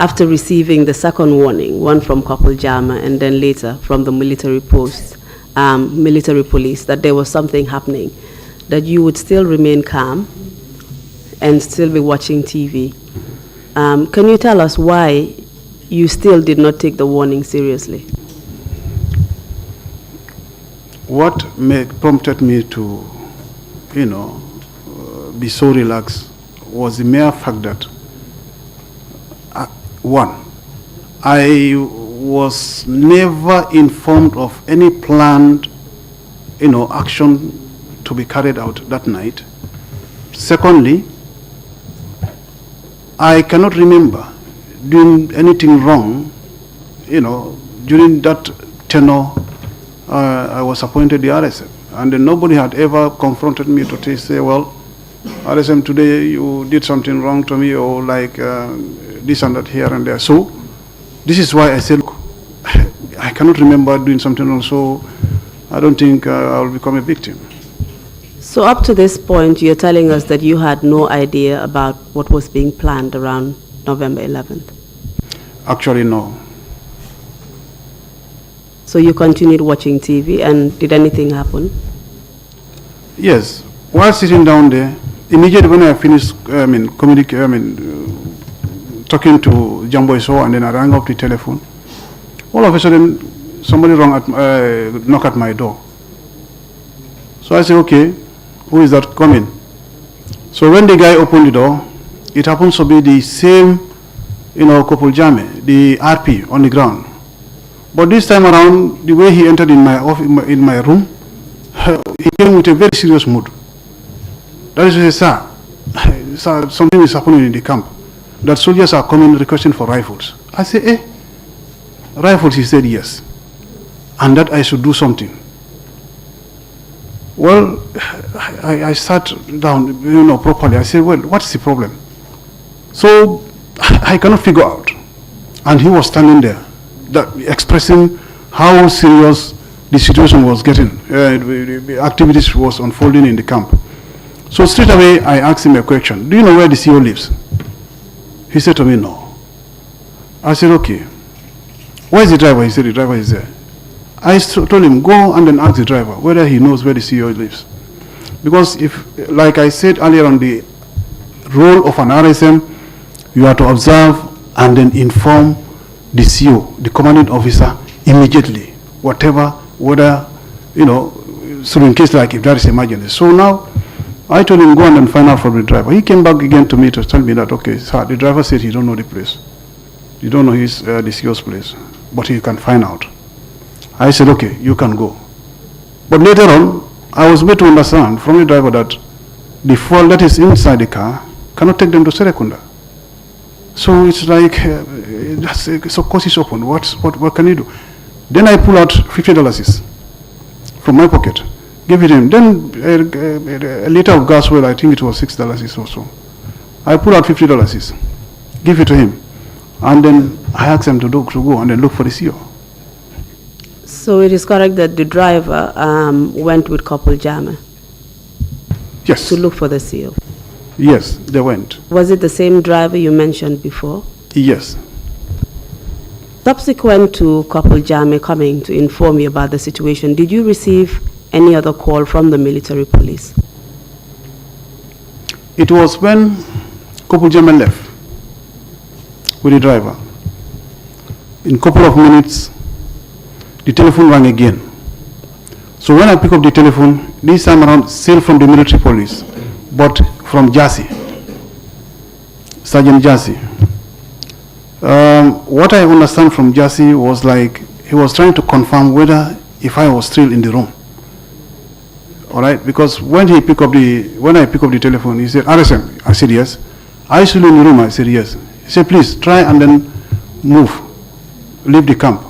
after receiving the second warning, one from Corporal Jama and then later from the military post, military police, that there was something happening, that you would still remain calm and still be watching TV. Can you tell us why you still did not take the warning seriously? What prompted me to, be so relaxed was the mere fact that, one, I was never informed of any planned, action to be carried out that night. Secondly, I cannot remember doing anything wrong, during that tenure. I was appointed the RSM, and then nobody had ever confronted me to say, well, RSM, today you did something wrong to me, or like this and that here and there. So this is why I said, look, I cannot remember doing something wrong, so I don't think I will become a victim. So up to this point, you're telling us that you had no idea about what was being planned around November 11th? Actually, no. So you continued watching TV, and did anything happen? Yes. While sitting down there, immediately when I finished, talking to Jamboy So, and then I rang up the telephone. All of a sudden, somebody knock at my door. So I say, okay, who is that coming? So when the guy opened the door, it happens to be the same, Kopul Jame, the RP on the ground. But this time around, the way he entered in my office, in my room, he came with a very serious mood. That is to say, sir, something is happening in the camp. That soldiers are coming requesting for rifles. I say, rifles? He said yes. And that I should do something. Well, I sat down, properly. I said, well, what's the problem? So I cannot figure out. And he was standing there, expressing how serious the situation was getting, the activities was unfolding in the camp. So straight away, I asked him a question. Do you know where the CEO lives? He said to me, no. I said, okay. Where is the driver? He said, the driver is there. I told him, go and then ask the driver whether he knows where the CEO lives. Because if, like I said earlier on, the role of an RSM, you are to observe and then inform the CEO, the commanding officer, immediately, whether, so in case like if there is emergency. So now, I told him, go and then find out from the driver. He came back again to me to tell me that, okay, sir, the driver said he don't know the place. He don't know the CEO's place, but he can find out. I said, okay, you can go. But later on, I was made to understand from the driver that the fuel that is inside the car cannot take them to Serekunda. So it's like, so course is open. What can you do? Then I pull out $50 from my pocket, give it him. Then a liter of gas oil, I think it was $6 or so. I pull out $50, give it to him, and then I ask him to go and then look for the CEO. So it is correct that the driver went with Kopul Jame? Yes. To look for the CEO? Yes, they went. Was it the same driver you mentioned before? Yes. Subsequent to Kopul Jame coming to inform you about the situation, did you receive any other call from the military police? It was when Kopul Jame left with the driver. In a couple of minutes, the telephone rang again. So when I pick up the telephone, this time around, still from the military police, but from Jassy, Sergeant Jassy. What I understand from Jassy was like, he was trying to confirm whether if I was still in the room. All right, because when I pick up the telephone, he said, RSM, I said yes. Are you still in the room? I said yes. He said, please try and then move, leave the camp,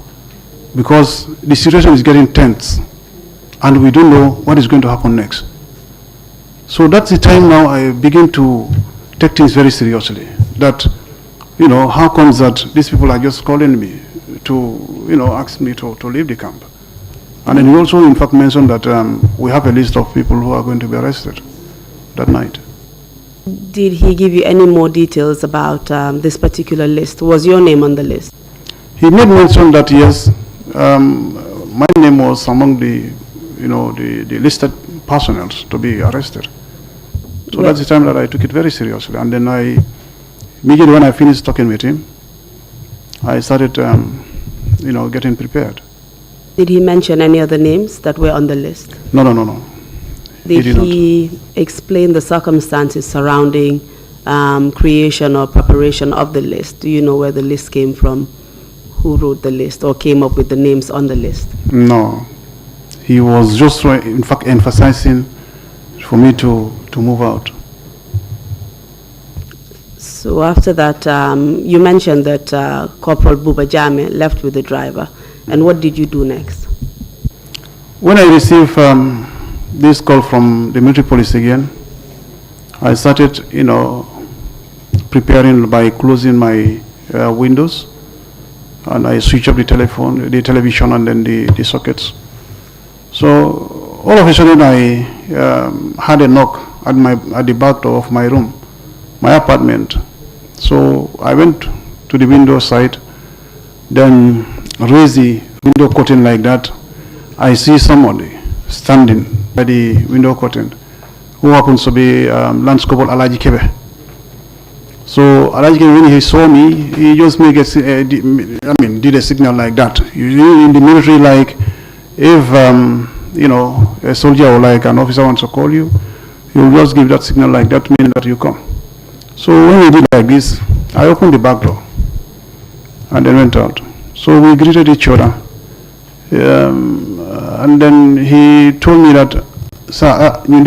because the situation is getting tense and we don't know what is going to happen next. So that's the time now I begin to take things very seriously. That, how comes that these people are just calling me to, ask me to leave the camp? And then he also, in fact, mentioned that we have a list of people who are going to be arrested that night. Did he give you any more details about this particular list? Was your name on the list? He made mention that, yes, my name was among the listed personnel to be arrested. So that's the time that I took it very seriously. And then immediately when I finished talking with him, I started, getting prepared. Did he mention any other names that were on the list? No. Did he explain the circumstances surrounding creation or preparation of the list? Do you know where the list came from? Who wrote the list or came up with the names on the list? No. He was just, in fact, emphasizing for me to move out. So after that, you mentioned that Corporal Buba Jame left with the driver. And what did you do next? When I received this call from the military police again, I started, preparing by closing my windows, and I switched up the television, and then the sockets. So all of a sudden, I had a knock at the back door of my room, my apartment. So I went to the window side, then raised the window curtain like that. I see somebody standing by the window curtain, who happens to be Lance Corporal Alaji Kebe. So when he saw me, he just did a signal like that. Usually in the military, like if a soldier or like an officer wants to call you, you'll just give that signal like that, meaning that you come. So when he did like this, I opened the back door and then went out. So we greeted each other. And then he told me that, sir, meaning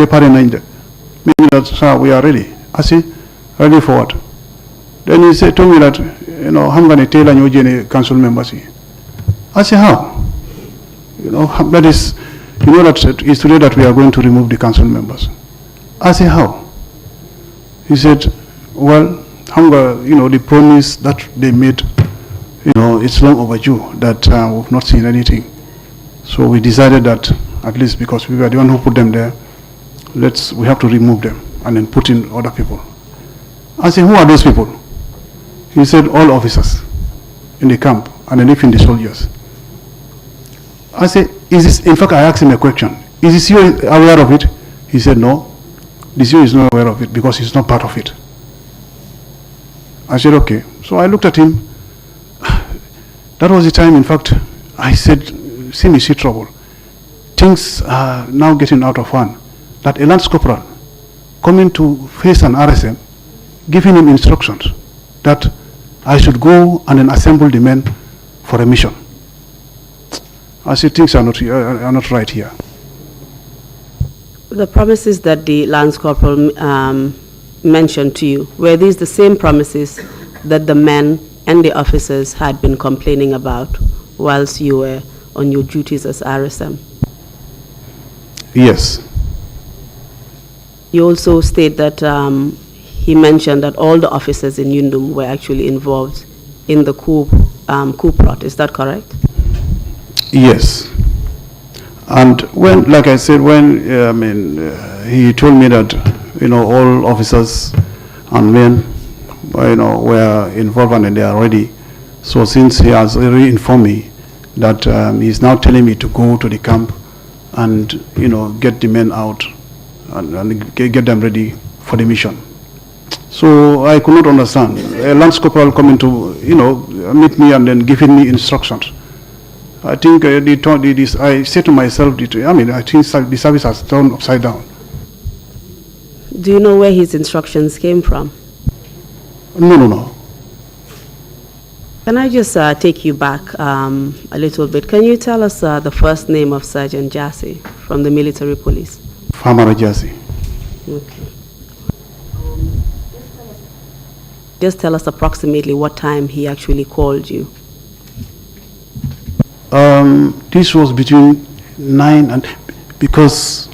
that, sir, we are ready. I said, ready for what? Then he told me that, I'm going to tell you council members. I said, how? That is, that it's today that we are going to remove the council members. I said, how? He said, well, the promise that they made, it's long overdue, that we've not seen anything. So we decided that, at least because we were the one who put them there, we have to remove them and then put in other people. I said, who are those people? He said, all officers in the camp and then even the soldiers. I said, in fact, I asked him a question. Is the CEO aware of it? He said, no. The CEO is not aware of it because he's not part of it. I said, okay. So I looked at him. That was the time, in fact, I said, see me see trouble. Things are now getting out of hand. That a lance corporal coming to face an RSM, giving him instructions that I should go and then assemble the men for a mission. I said, things are not right here. The promises that the Lance Corporal mentioned to you, were these the same promises that the men and the officers had been complaining about whilst you were on your duties as RSM? Yes. You also state that he mentioned that all the officers in Yundum were actually involved in the coup plot. Is that correct? Yes. And when, like I said, when he told me that all officers and men were involved and they are ready. So since he has already informed me that he's now telling me to go to the camp and get the men out and get them ready for the mission. So I could not understand a lance corporal coming to meet me and then giving me instructions. I think I said to myself, I think the service has turned upside down. Do you know where his instructions came from? No. Can I just take you back a little bit? Can you tell us the first name of Sergeant Jassy from the military police? Famara Jassy. Okay. Just tell us approximately what time he actually called you. This was between 9 and, because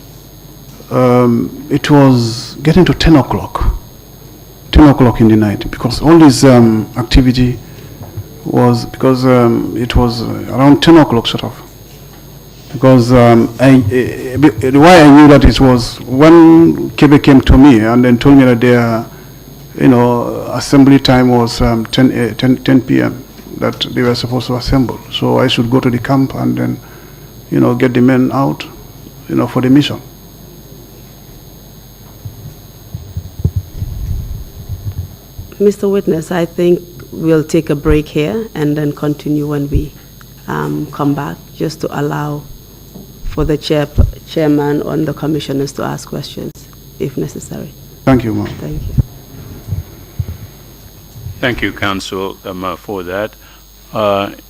it was getting to 10 o'clock. 10 o'clock in the night, because all this activity was, because it was around 10 o'clock sort of. Because why I knew that it was when Kebe came to me and then told me that their assembly time was 10 p.m. that they were supposed to assemble. So I should go to the camp and then get the men out for the mission. Mr. Witness, I think we'll take a break here and then continue when we come back, just to allow for the chairman and the commissioners to ask questions if necessary. Thank you, ma'am. Thank you. Thank you, Council, for that.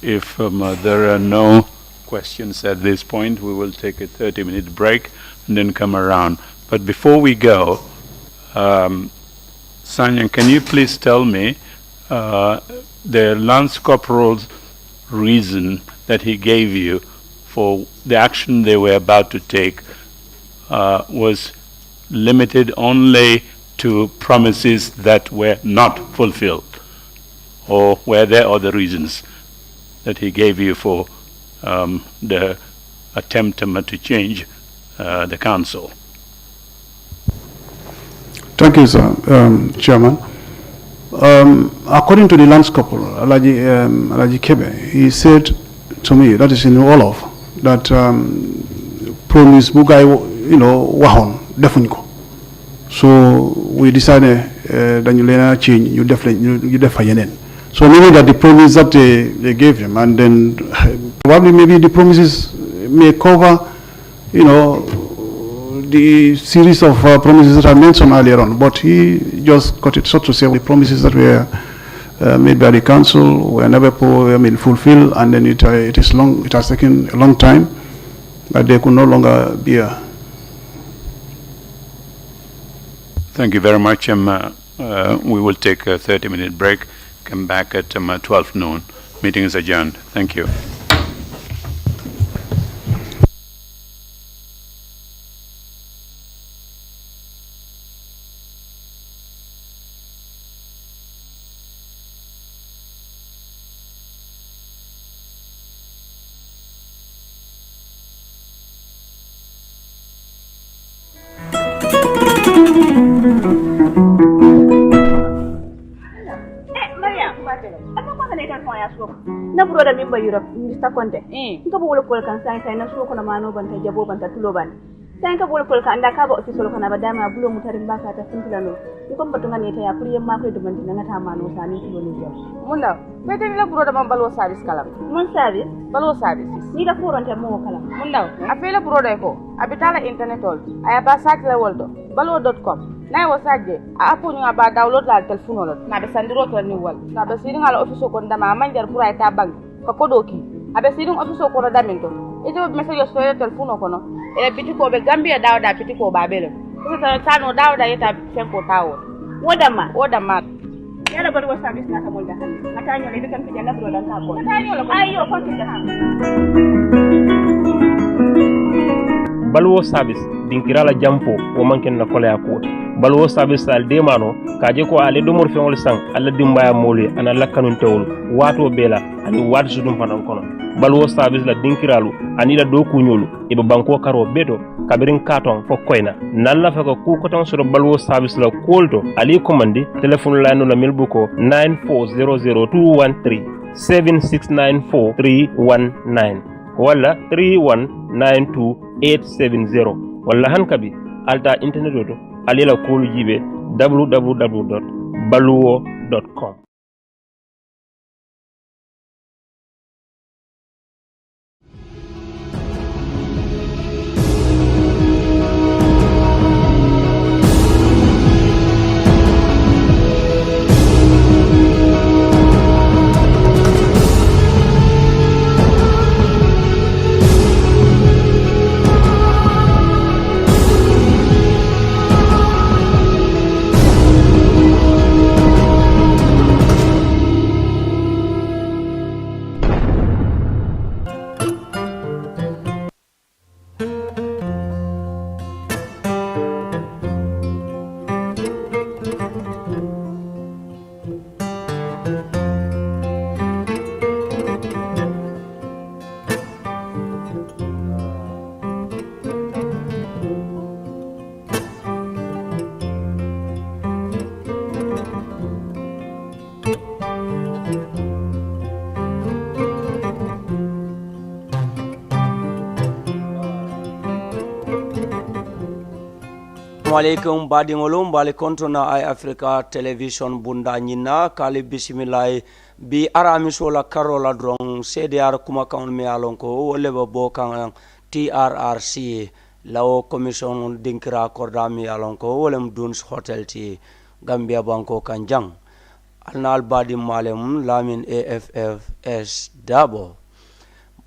If there are no questions at this point, we will take a 30-minute break and then come around. But before we go, Sanyan, can you please tell me the Lance Corporal's reason that he gave you for the action they were about to take was limited only to promises that were not fulfilled? Or were there other reasons that he gave you for the attempt to change the council? Thank you, sir, Chairman. According to the Lance Corporal, Alaji Kebe, he said to me, that is in Wolof, that promise Bugai, Wahon, definitely. So we decided dañu leen a change ñu def fa yeneen. So maybe that the promise that they gave him, and then probably maybe the promises may cover, the series of promises that I mentioned earlier on, but he just cut it short to say the promises that were made by the council were never fulfilled, and then it has taken a long time, but they could no longer bear. Thank you very much. We will take a 30-minute break, come back at 12 noon. Meeting is adjourned. Thank you. na broda min ba Europe Mr. Conte nka bo wol kol kan sai na so ko na mano ban ta jabo ban ta tulo ban sai ka bol kol kan anda ka ba office ko na ba dama bulo mutarin ba ka ta sintila no ko ba tunga ne ta ya kuriyen ma ko do ban tinga ta mano sani tulo ne jam mun da me tan la broda man balwo service kalam mun service balwo service ni da furonte mo kalam mun da a fela broda ko abitala internet ol aya ba site la woldo balwo.com na wo sajje a apu nga ba download la telephone lo na be sandiro to ni wal na be sidin ala office ko ndama manjar pour ay ta bank ka kodoki abe sidin office ko da minto ito message so ya telephone ko no e biti ko be gambia dawda biti ko ba bele ko ta tano dawda yeta fen ko tawo wodama yala bar wo service na ta molda han mata nyo le kan fijan na bro dan ka ko mata nyo lo ayo ko tin da balwo service dinkirala jampo o manken na kolaya ko balwo service al demano kaje ko ale do mor feŋol sang alla dimbaya moli ana lakkanun tewol wato bela ani wat sudum fanan kono balwo service la dinkiralu ani la do kunyolu e be banko karo beto kabirin katon fo koyna nalla fa ko ku ko tan suro balwo service la kolto ali commandi telephone la no la milbuko 9400213 7694319 wala 3192870 wala hankabi alta internet oto alila kolu jibe www.baluwo.com. Assalamualaikum badingolum bali kontona ay Africa television bunda nyina kali bismillah bi aramiso la karola drong CDR kuma kan me alonko wole bo kan TRRC law commission dinkira korda mi alonko wolem duns hotel ti Gambia banko kanjang alnal badi malem lamin AFFS dabo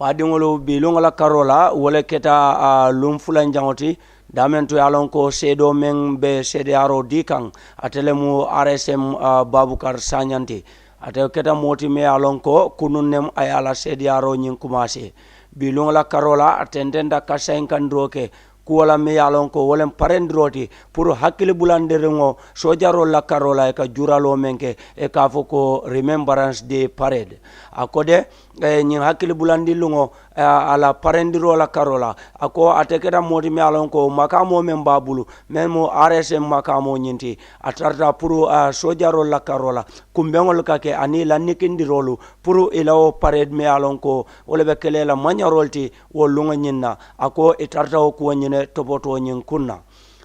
badingolo bi longola karola wole keta lum fulan jangoti damentu yalon ko sedo men be CDRO dikan atelemu RSM Babukar Sanyanti ate keta moti me yalon ko kununnem ayala CDRO nyin kumase bilung la karola atendenda ka 50 droke kuwala me yalon ko wolem parendroti pour hakkile bulanderengo sojaro la karola e ka juralo menke e ka foko remembrance day parade akode nyin hakkile bulandilungo ala parendiro la karola ako atekeda modi me yalon ko makamo men babulu memo RSM makamo nyinti atarta pour sojaro la karola kumbengol kake ani la nikindirolu pour ilawo parade me yalon ko wolebe kelela manyarolti wolunga nyinna ako itarta ko nyine topoto nyin kunna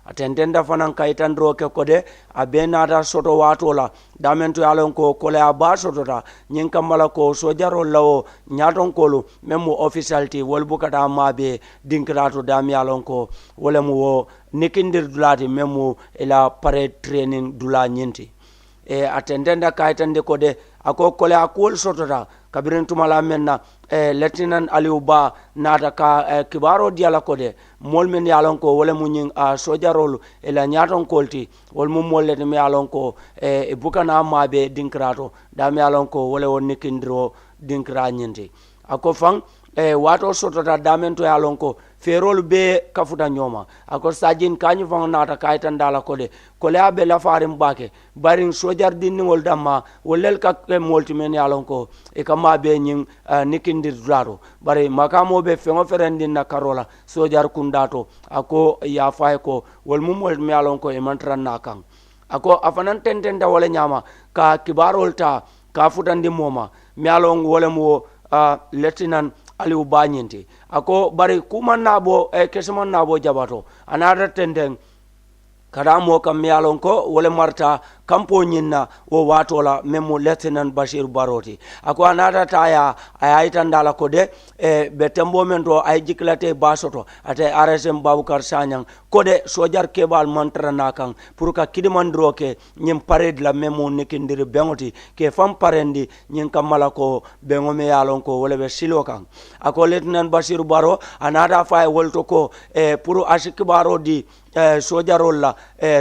atentenda fanan kayitandiro ke kode abe nata soto watola damento yalon ko kole aba sotota nyin kamala ko sojarol lawo nyaton kolu memu officiality wol bukata mabe dinkrato dami yalon ko wala mu wo nikindir dulati memu ila parade training dula nyinti atendenda kayitande kode ako kole akol sotota kabirin tumala menna lieutenant aliou ba nata ka kibaro diala kode mol men yalon ko wala mu nyin sojarolu ila nyaton kolti wol mu molle me yalon ko bukana mabe dinkrato dami yalon ko wala won nikindiro dinkra nyinti ako fang wato sotota damento yalon ko ferol be kafuta nyoma ako sajin kanyu fang nata kaitan dala kode kole abe la farim bake barin sojar dinni wol damma wolel ka multimen yalon ko e kama be nyin nikindir daro bare makamo be fengo ferendin na karola sojar kundato ako ya fay ko wol mumol me yalon ko e mantran nakang ako afanan tenten da wala nyama ka kibarol ta ka futandi moma me yalon wala mo lieutenant aliou banyinti ako bari kuman nabo keseman nabo jabato anata tenden kada mo kam miyalon ko wala marta kampo nyinna wo watola memo lieutenant bashir baroti ako anata taya ayitandala ko de be tembo men to ay jiklate basoto ate rsm babukar sanyang ko de sojar kebal mantra nakan pour ka kidimandro ke nyim parade la memo nekindiri bengoti ke fam parendi nyin kamala ko bengo me yalon ko wala be silo kan ako lieutenant bashir baro anata fay wolto ko pour ashikbaro di sojarol la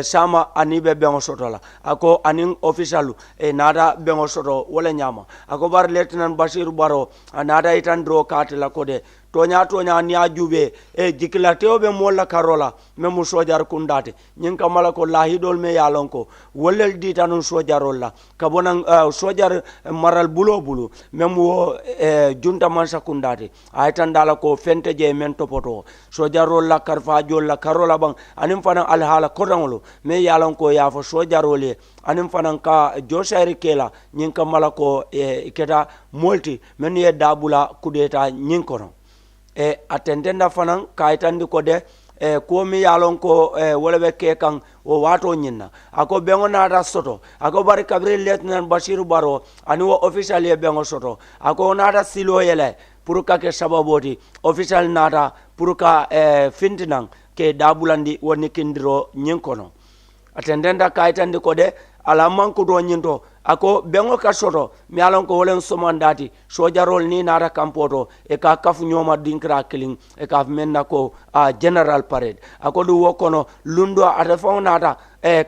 sama anibe bengo sotola ako anin officialu nada bengo soto wala nyama ako bar lieutenant bashir baro nada itandro katela kode tonya ni ajube jiklateo be molla karola memu sojar kundate nyin kamala ko lahidol me yalon ko wolel ditanu sojarol la kabonan sojar maral bulu memu junta mansa kundate aytandala ko fente je men topoto sojarol la karfa jol la karola bang anim fanan alhala kodangolo me yalon ko yafo sojarole anim fanan ka josairi kela nyin kamala ko iketa multi men ye dabula kudeta nyin kono atendenda fanan kayitandi ko de ko mi yalon ko wala be ke kan o wato nyinna ako bengo nata soto ako bari kabri lieutenant bashir baro ani wo official ye bengo soto ako nata silo yele pour ka ke sababoti official nata pour ka fintinan ke dabulandi woni kindiro nyinkono atendenda kayitandi ko de ala manko do nyinto ako bengo ka soto mi alon ko wolen somandati sojarol ni nara kampoto e ka kafu nyoma dinkra killing e ka menna ko general parade ako du wokono lundo ata fawnata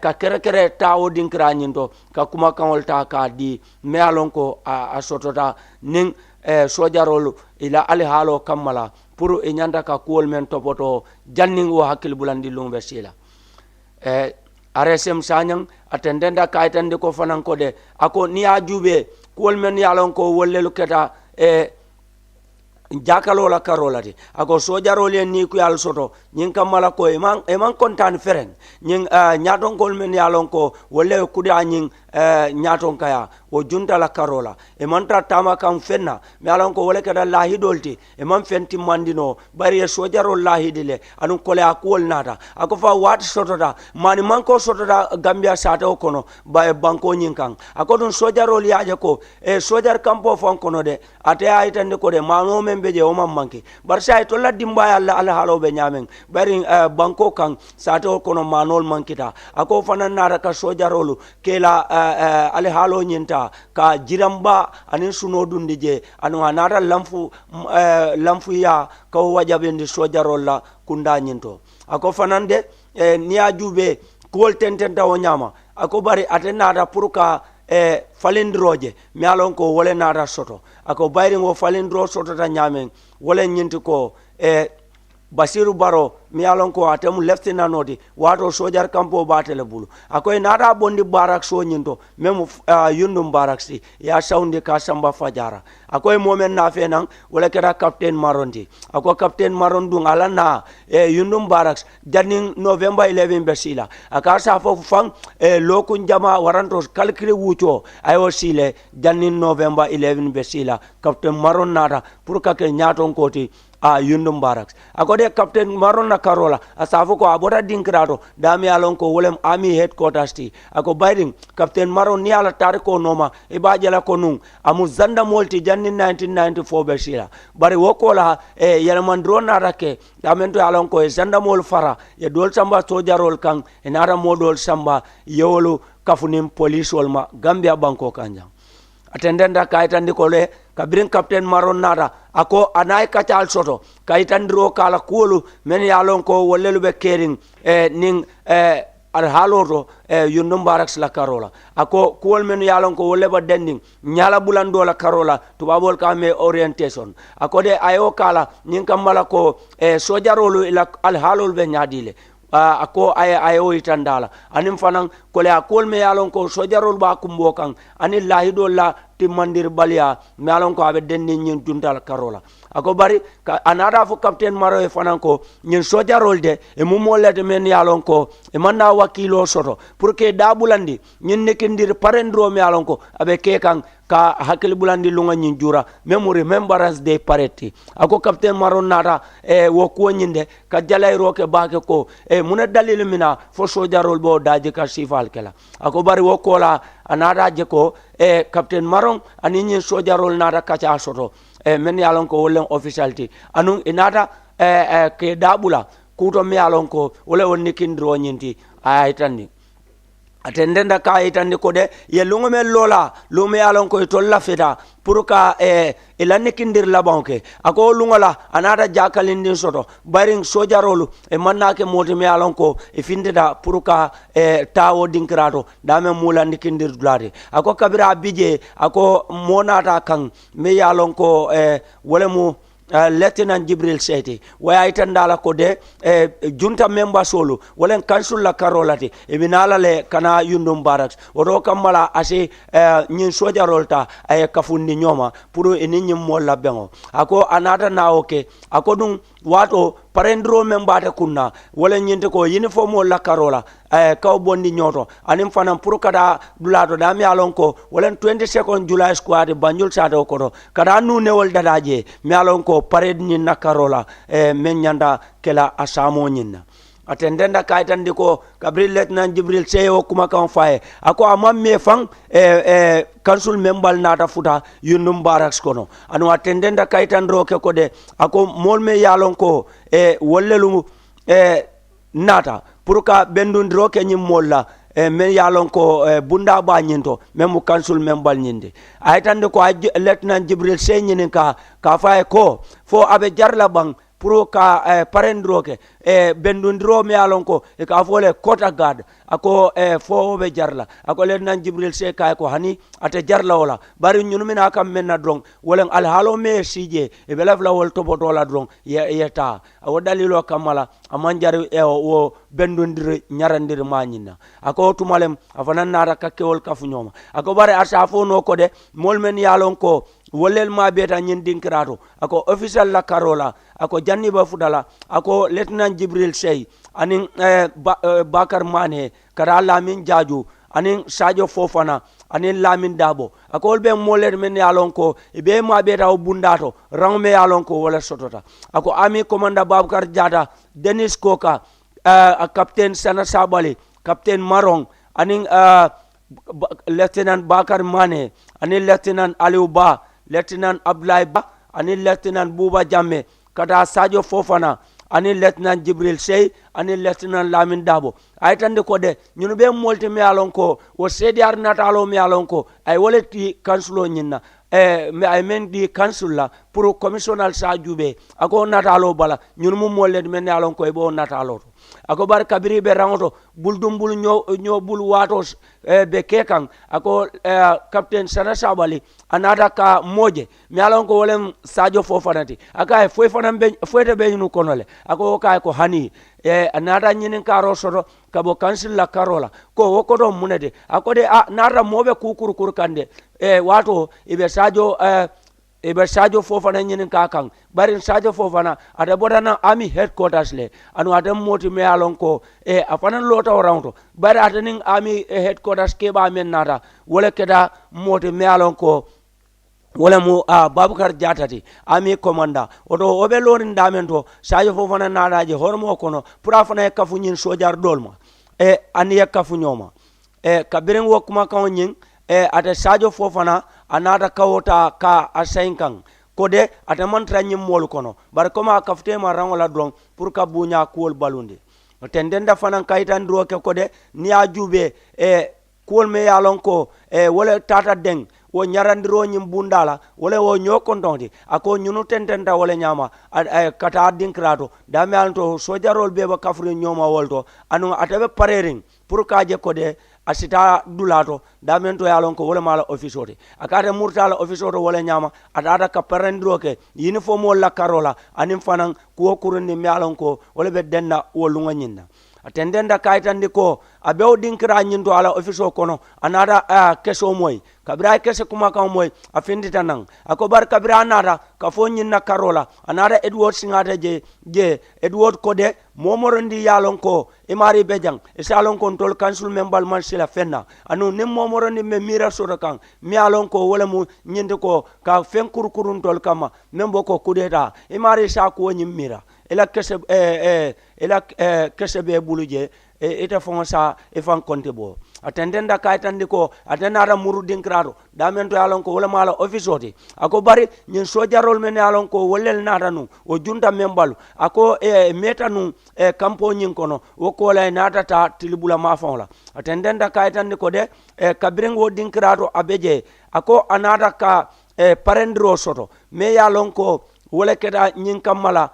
ka kere tawo dinkra nyinto ka kuma kanol ta ka di mi alon ko a sotota ning sojarol ila ali halo kamala pour e nyanda ka kuol men topoto janning wo hakil bulandi lumbe sila RSM sanyang atendenda kaitande ko fanan ko de ako ni ajube kol men yalon ko wollelu keta jakalo la karolati ako sojarole ni ku yal soto nyin kamala ko eman kontan fereng nyin nyaton kol men yalon ko wolle kuda nyin nyaton kaya o junta la karola eman tama kam fenna mi yalon ko wolle kada lahi dolti eman fenti mandino bari sojarol lahi dile anu kole akol nata ako fa wat sotota mani manko sotota gambia sata o kono ba banko nyin kan ako dun sojarol yaaje ko sojar kampo fon kono de ate aytande ko de mano beje o manke bar say to la dimba alla ala halobe nyamen bari banko kan sato kono manol mankita ako fanan nara ka sojarolu kela ala halo nyinta ka jiramba anin suno dundi je anu anara lamfu ya ka wajabendi sojarol la kunda nyinto ako fanande ni ajube kol tententa o nyama ako bari atenada puruka falindroje mi alon ko wole nata soto ako bayri ngo falindro soto ta nyamen wole nyinti ko basiru baro mi alon ko atemu lieutenant noti wato sojar kampo batele bulu ako nata bondi barak so nyinto memu yundum barak si ya saundi ka samba fajara ako momen na fenan wala kera captain marondi ako captain marondung alana yundum barak janning november 11 besila aka sa fo fang lokun jama waranto calcule wucho ayo sile janning november 11 besila captain maron nata pour ka ke nyaton koti yundum barracks akode captain maron na karola asafo ko abota dinkrato dami alon ko wolem army headquarters ti ako bayding captain maron ni ala tariko noma e bajala ko nun amu zanda molti janni 1994 be shila bari wokola yelman drona rake amento alon ko e zanda mol fara e dol samba sojarol kan e nara modol samba yewolu kafunim police wol ma gambia banko kanjang atendenda kaitandi ko le kabirin captain maron nada ako anay kacal soto kaitandiro kala kuolu men yalon ko wollelu be kering ning ar haloto yundum barracks la karola ako kuol men yalon ko wolle ba dending nyala bulando la karola tubabol ka me orientation ako de ayo kala nin kamala ko sojarolu ila al halol be nyadile ako ayo itandala anim fanan ko le akol me yalon ko sojarol ba kumbo kan ani lahido la timmandir balia me yalon ko abe denni nyin juntal karola ako bari anada fo captain maro e fanan ko nyin sojarol de e mumolete men yalon ko e manna wakilo soto pour que dabulandi nyin nekindir parendro me yalon ko abe ke kan ka hakil bulandi lunga nyin jura memory remembrance day pareti ako captain maron nata wo ko nyinde ka jalay roke baake ko muna dalil mina fo sojarol bo daji ka sifal kala ako bari wo kola anata je ko captain maron ani nyin sojarol nata kacha soto men yalon ko wolen officiality anun inata ke dabula kuto me yalon ko wole wonni kindro nyinti aytandi atendenda ka itandi ko de ye lungo me lola lume alon ko to lafita pour ka ilanne kindir labanke ako lungola anata jakalindi soto baring sojarolu e mannake moti me alon ko e findida pour ka tawo dinkrato dame mulandi kindir dulade ako kabira bije ako monata kan me yalon ko wolemu Lieutenant Jibril Seti waya itandala ko de junta member solo walen council la karolati e binala le kana yundum barracks wodo kamala ase nyin soja rolta ay kafundi nyoma pour eninyi molla bengo ako anata na oke ako dum wato parendro membata kunna wala nyinte ko uniform la karola kaw bondi nyoto anim fanam pour kada dulato dami alon ko wala 22nd July squad banjul sato ko kada nu newol dadaje mi alon ko pared ni nakarola men nyanda kela asamo nyinna atendenda kaitandi ko Gabriel Lieutenant Jibril Seyo kuma kan faye ako amam me fang council member nata futa yundum barracks kono anu atendenda kaitandro ke ko de ako molme yalon ko wollelu nata pour ka bendundro ke nyim molla men yalon ko bunda ba nyinto memu council member nyinde aytande ko Lieutenant Jibril Sey nyinin ka faye ko fo abe jarla bang pour ka parendro ke bendundro me alon ko e ka fole kota gad ako fo be jarla ako Lieutenant Jibril Sey kay ko hani ate jarla wala bari nyunu mina kam menna drong wala al halo me sije e be lafla wol to bodola drong yeta awo dalilo kamala amanjar wo bendundir nyarandir manyina ako tumalem afanan nara kakkewol kafu nyoma ako bare asafo no ko de molmen yalon ko wolel ma beta nyin dinkrato ako official la karola ako janni ba fudala ako Lieutenant Jibril Sey anin Bakar Mane kara Lamin Jaju anin Sadio Fofana anin Lamin Dabo ako be moler men yalon ko be ma beta o bundato rang me yalon ko wala sotota ako ami commanda Babkar Jada Dennis Koka captain Sana Sabali captain Marong anin Lieutenant Bakar Mane anin Lieutenant Aliou Ba Lieutenant Abdoulaye Ba ani Lieutenant Buba Jamme kata Sadio Fofana ani Lieutenant Jibril Sey ani Lieutenant Lamin Dabo ay tande ko de ñunu be molti mi alon ko wo CDR natalo mi alon ko ay woleti kansulo ñinna me ay men di council la pour commissional sa jube ako natalo bala ñun mu molle men alon ko e bo natalo ako bar kabiri be rangoto buldum bul ño bul wato be kekan ako captain Sana Sabali anata ka moje mi alon ko wolem Sadio Fofanati aka foy fanam be foyte be ñu konole ako kay ko hani anata ñinin karo soto kabo council la karola ko wokodo munede ako de nata mobe kukur kande wato ibe Sadio Fofana ñinin ka kan bari Sadio Fofana ada bodana army headquarters le anu ada moti me alon ko afana lota oranto bari ada ning army headquarters ke ba men nata wala keda moti me alon ko wala mu babukar jatati ami commanda oto obe lorin damen to sajo fofana nadaje hormo kono pura fana e kafu nyin sojar dolma e ani e kafu nyoma e kabiren wo kuma kan nyin e ata sajo fofana anata kawota ka asainkan kode ata mantra nyim mol kono bar koma kafte ma rangola dron pour ka bunya kuol balundi tendenda fanan kaitan dro ke kode ni ajube e kuol me yalon ko e wala tata deng wo nyarandiro nyim bundala wala wo nyokontonti ako nyunu tententa wala nyama kata dinkrato dame alto sojarol beba kafri nyoma wolto anu atabe parering pour kaje kode asita dulato damen to yalon ko wala mala office oti akata murtala office oto wala nyama atata ka parendro ke uniform wala karola anim fanan ko kurundi yalon ko wala be denna wolunga nyinna atendenda kaitandi ko abew dinkira nyinto ala office o kono anada keso moy kabira kese kuma kan moy afindita nan ako bar kabira anada ka fo nyinna karola anada edward singata je edward kode momorondi yalon ko imari bejang e salon kon tol council member man sila fenna anu nim momorondi me mira sota kan mi yalon ko wala mu nyinde ko ka fen kurkurun tol kama membo ko kudeta imari sa ko nyim mira ela kese be buluje ita fonsa e fan konte bo atendenda kaitandi ko atenara muru dinkrado damento yalon ko wala mala office oti ako bari nyin sojarol men yalon ko wolel natanu o junta membalu ako metanu kampo nyin kono wo ko lay natata tilibula mafon la atendenda kaitandi ko de kabrengo dinkrado abeje ako anata ka parendro soto me yalon ko wala keda nyin kamala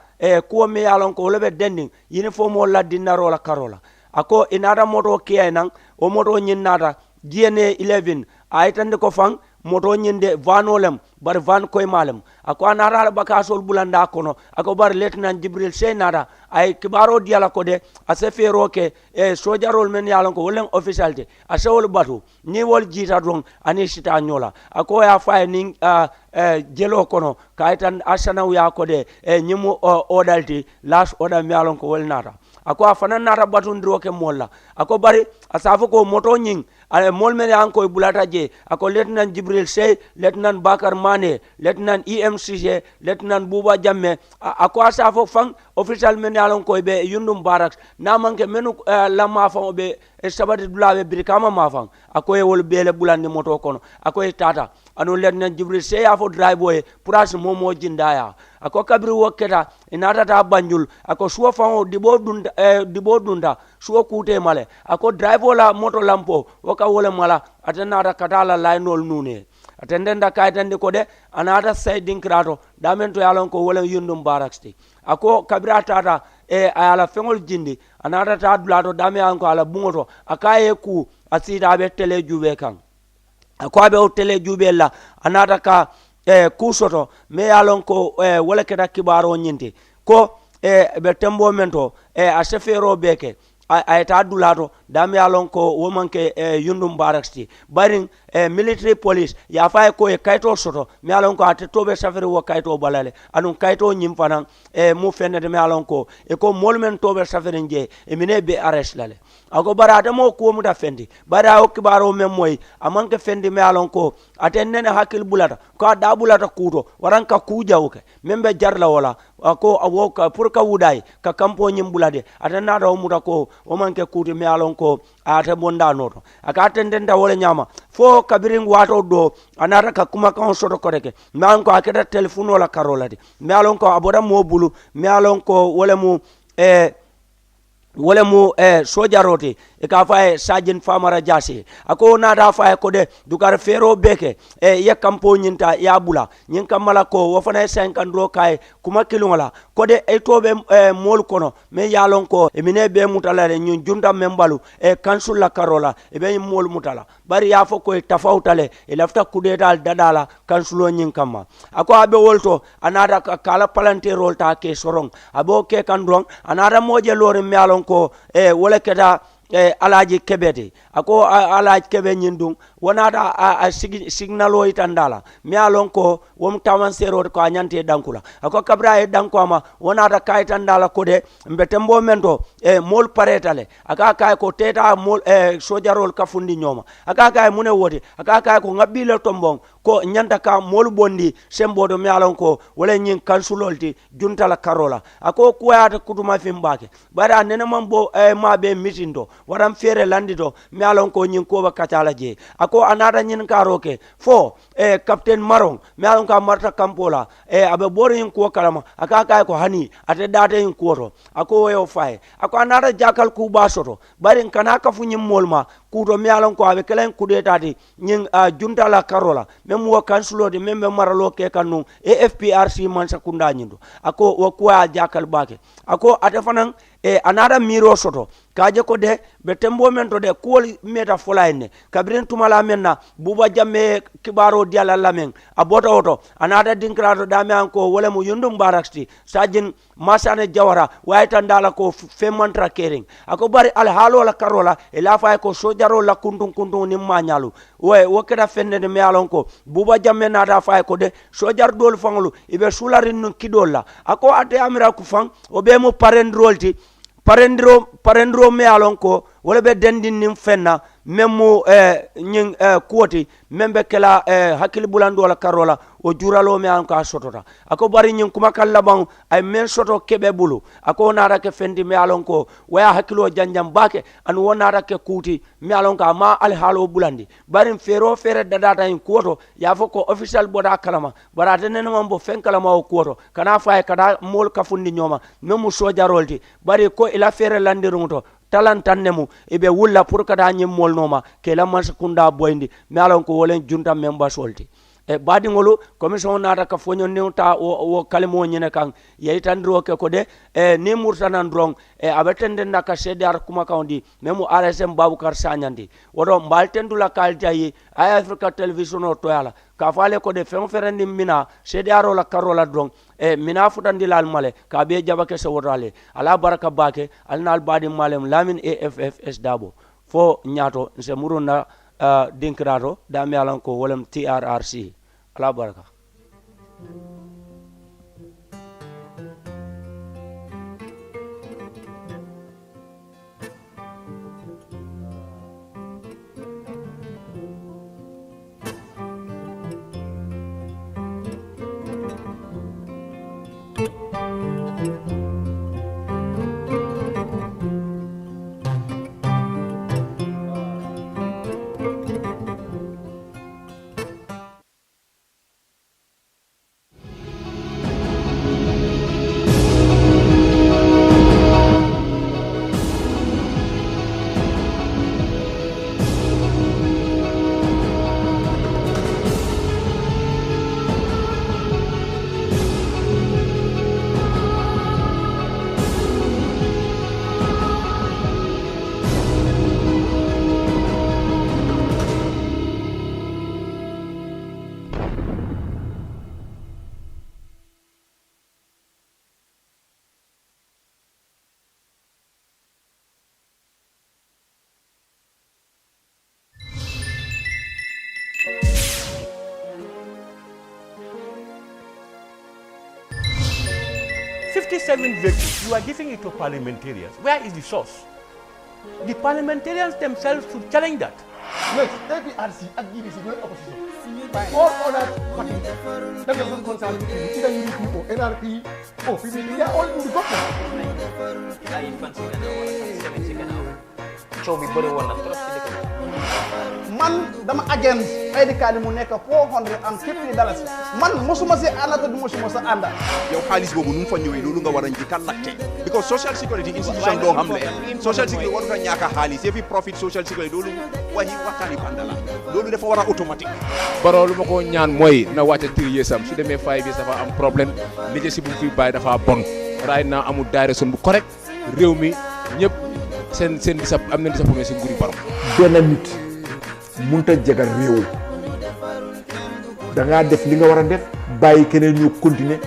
kuwa me yalon ko wala be dending uniform wala dinaro la karola ako inada moto kiya nan o moto nyin nata GNA 11 aytande ko fang moto nyinde vanolem bar van koy malem ako anara bakasol bulanda kono ako bar lieutenant Jibril Seinada ay kibaro diala ko de asefero ke sojarol men yalon ko wolen officialite asewol batu ni wol jita don ani sita nyola ako ya fay ning jelo kono kaytan asana ya ko de nyimu odalti last order mi yalon ko wol nata ako afana nata batundiro ke molla ako bari asafo ko moto nyin mol men yan koy bulata je ako lieutenant Jibril Sey lieutenant Bakar Mane lieutenant EMCJ lieutenant Buba Jamme ako asafo fang official men yalon koy be yundum barracks na manke menu la mafan be sabati dulabe birkama mafan ako e wol bele bulande moto kono ako e tata anu lieutenant Jibril Sey afo drive boy pras momo jindaya ako kabri woketa inata ta banjul ako suwa fango dibo dunda suwa kute male ako drive la moto lampo waka wole mala atenata katala lainol nune atendenda kaitande ko de anata siding krato damento yalon ko wole yundum barracks ti ako kabira tata ayala fengol jindi anata ta dulato dame anko ala bungoto akaye ku asida be tele jube kan ako abe o tele jube la anata ka kusoto me yalon ko wala keda kibaro nyinti ko be tembo mento a sefero beke ayta dulato dam yalon ko womanke yundum baraksti barin military police ya fay ko kayto soto mi yalon ko atetobe safere wo kayto balale anun kayto nyim fanan mu fenede mi yalon ko ko molmen tobe safere nje mine be arrest lale ako barata mo ko mu da fendi bara o kibaro mem moy amanke fendi mi yalon ko atennene hakil bulata ko da bulata kuto waranka kujawke membe jarla wala ko awoka pour ka wuday ka kampo nyim bulade atanna do muta ko o manke kuti mi alon ko ata bonda noto aka tendenda wala nyama fo kabirin wato do anata ka kuma kan soto koreke mi alon ko akeda telephone wala karola di mi alon ko aboda mo bulu mi alon ko wala mu sojaroti ka fa sajin famara jasi ako na da fa ko de dukar fero beke ya kampo nyinta ya bula nyin kamala ko wo fana 50 kay kuma kilungala ko de tobe mol kono me yalon ko mine be mutala nyun junta membalu kansul la karola be mol mutala bari ya fo ko tafawtale lafta kudeta dadala kansulo nyin kama ako abe wolto anada kala palanterol ta ke sorong abo ke kandrong anada moje lore me yalon ko wala keda alaji kebete ako alaji kebe nyindum wonata signalo itandala mi alon ko wom tawan sero ko anyante dankula ako kabra e dankoma wonata kayitandala ko de mbetembo mento mol paretale aka kay ko teta mol sojarol kafundi nyoma aka kay mune woti aka kay ko ngabile tombong ko nyanta ka mol bondi sembodo mi alon ko wala nyin kansulolti juntala karola ako kuwata kutuma fimbake bara nene mambo ma be mitindo waram fere landito mi alon ko nyin ko ba kacala je ako anata nyin karoke fo captain maron mi alon ka marta kampola abe bori nyin ko kalama aka kay ko hani ate data nyin ko ako wayo fay ako anata jakal ku basoto bari kana ka fu nyin molma kuto mi alon ko abe kelen kudetati nyin juntala karola mem wo kansulo de membe maralo ke kanu AFPRC man sakunda nyindo ako wo kuwa jakal bake ako ate fanan anada miro soto kaje ko de be tembo men to de kuol meta fulaine kabrin tumala menna buba jamme kibaro diala lamen abota oto anada dinkrato dame anko wala mu yundum baraksti sajin masane jawara wayta ndala ko femantra kering ako bari al halo la karola ila fay ko sojaro la kuntun ni manyalu wo keda fenne de mealon ko buba jamme nada fay ko de sojar dol fanglu ibe sularin nun kidolla ako ate amira ku fang o be mo parendrolti parendro me alon ko wala be dendin nim fenna memmo nyin kuoti membe kala hakil bulando la karola o juralo me an ka sotota ako bari nyin kuma kala bang ay men soto kebe bulu ako nara ke fendi me alon ko waya hakilo janjam bake an wonara ke kuti me alon ka ma al halo bulandi bari fere dadata in kuoto ya foko official boda kalama barate nen mambo fen kalama o kuoto kana fay kada mol kafundi nyoma memu sojarolti bari ko ila fere landirunto talantannemu ibe wulla pour kada nyim molnoma ke la man sekunda boyndi me alon ko wolen junta memba solti badi ngolu commission nata ka fonyo newta o kalimo nyene kan yeytandro ke ko de ni murtanan drong abetende naka sedar kuma kawndi memu RSM Babukar Sanyandi wodo mbaltendula kaljayi ay Africa television o toyala ka fale ko de ferendi mina sedaro la karola drong mina futandi lal male ka be jabake se wotale ala baraka bake alnal badi malem lamin AFFS dabo fo nyato se muruna dinkrato dami alan ko wolem TRRC ala baraka. Vehicles, you are giving it to parliamentarians. Where is the source? The parliamentarians themselves should challenge that. Look, APRC and GDC no opposition. All other parties, that doesn't concern either UDP or NRP or PDP, they are all in the government. Man, dama against medical mu nekk $450. Man mosuma si ànd te du mosuma sa ànd. yow xaalis boobu nu mu fa ñëwee loolu nga war a njëkk a laajte because social security institution doo xam le social security warut a ñàkk a xaalis yëfi profit social security loolu waxtaani banda la loolu dafa war a automatique. Barrow lu ma ko ñaan mooy na wàcce 3 years am su demee 5 years dafa am problème leadership bu fi bàyyi dafa bon right now amul direction bu correct réew mi ñëpp seen am nañ disappointment si nguuri Barrow. benn nit mënut a jagal réew da ngaa def li nga war a def bàyyi keneen ñu continuer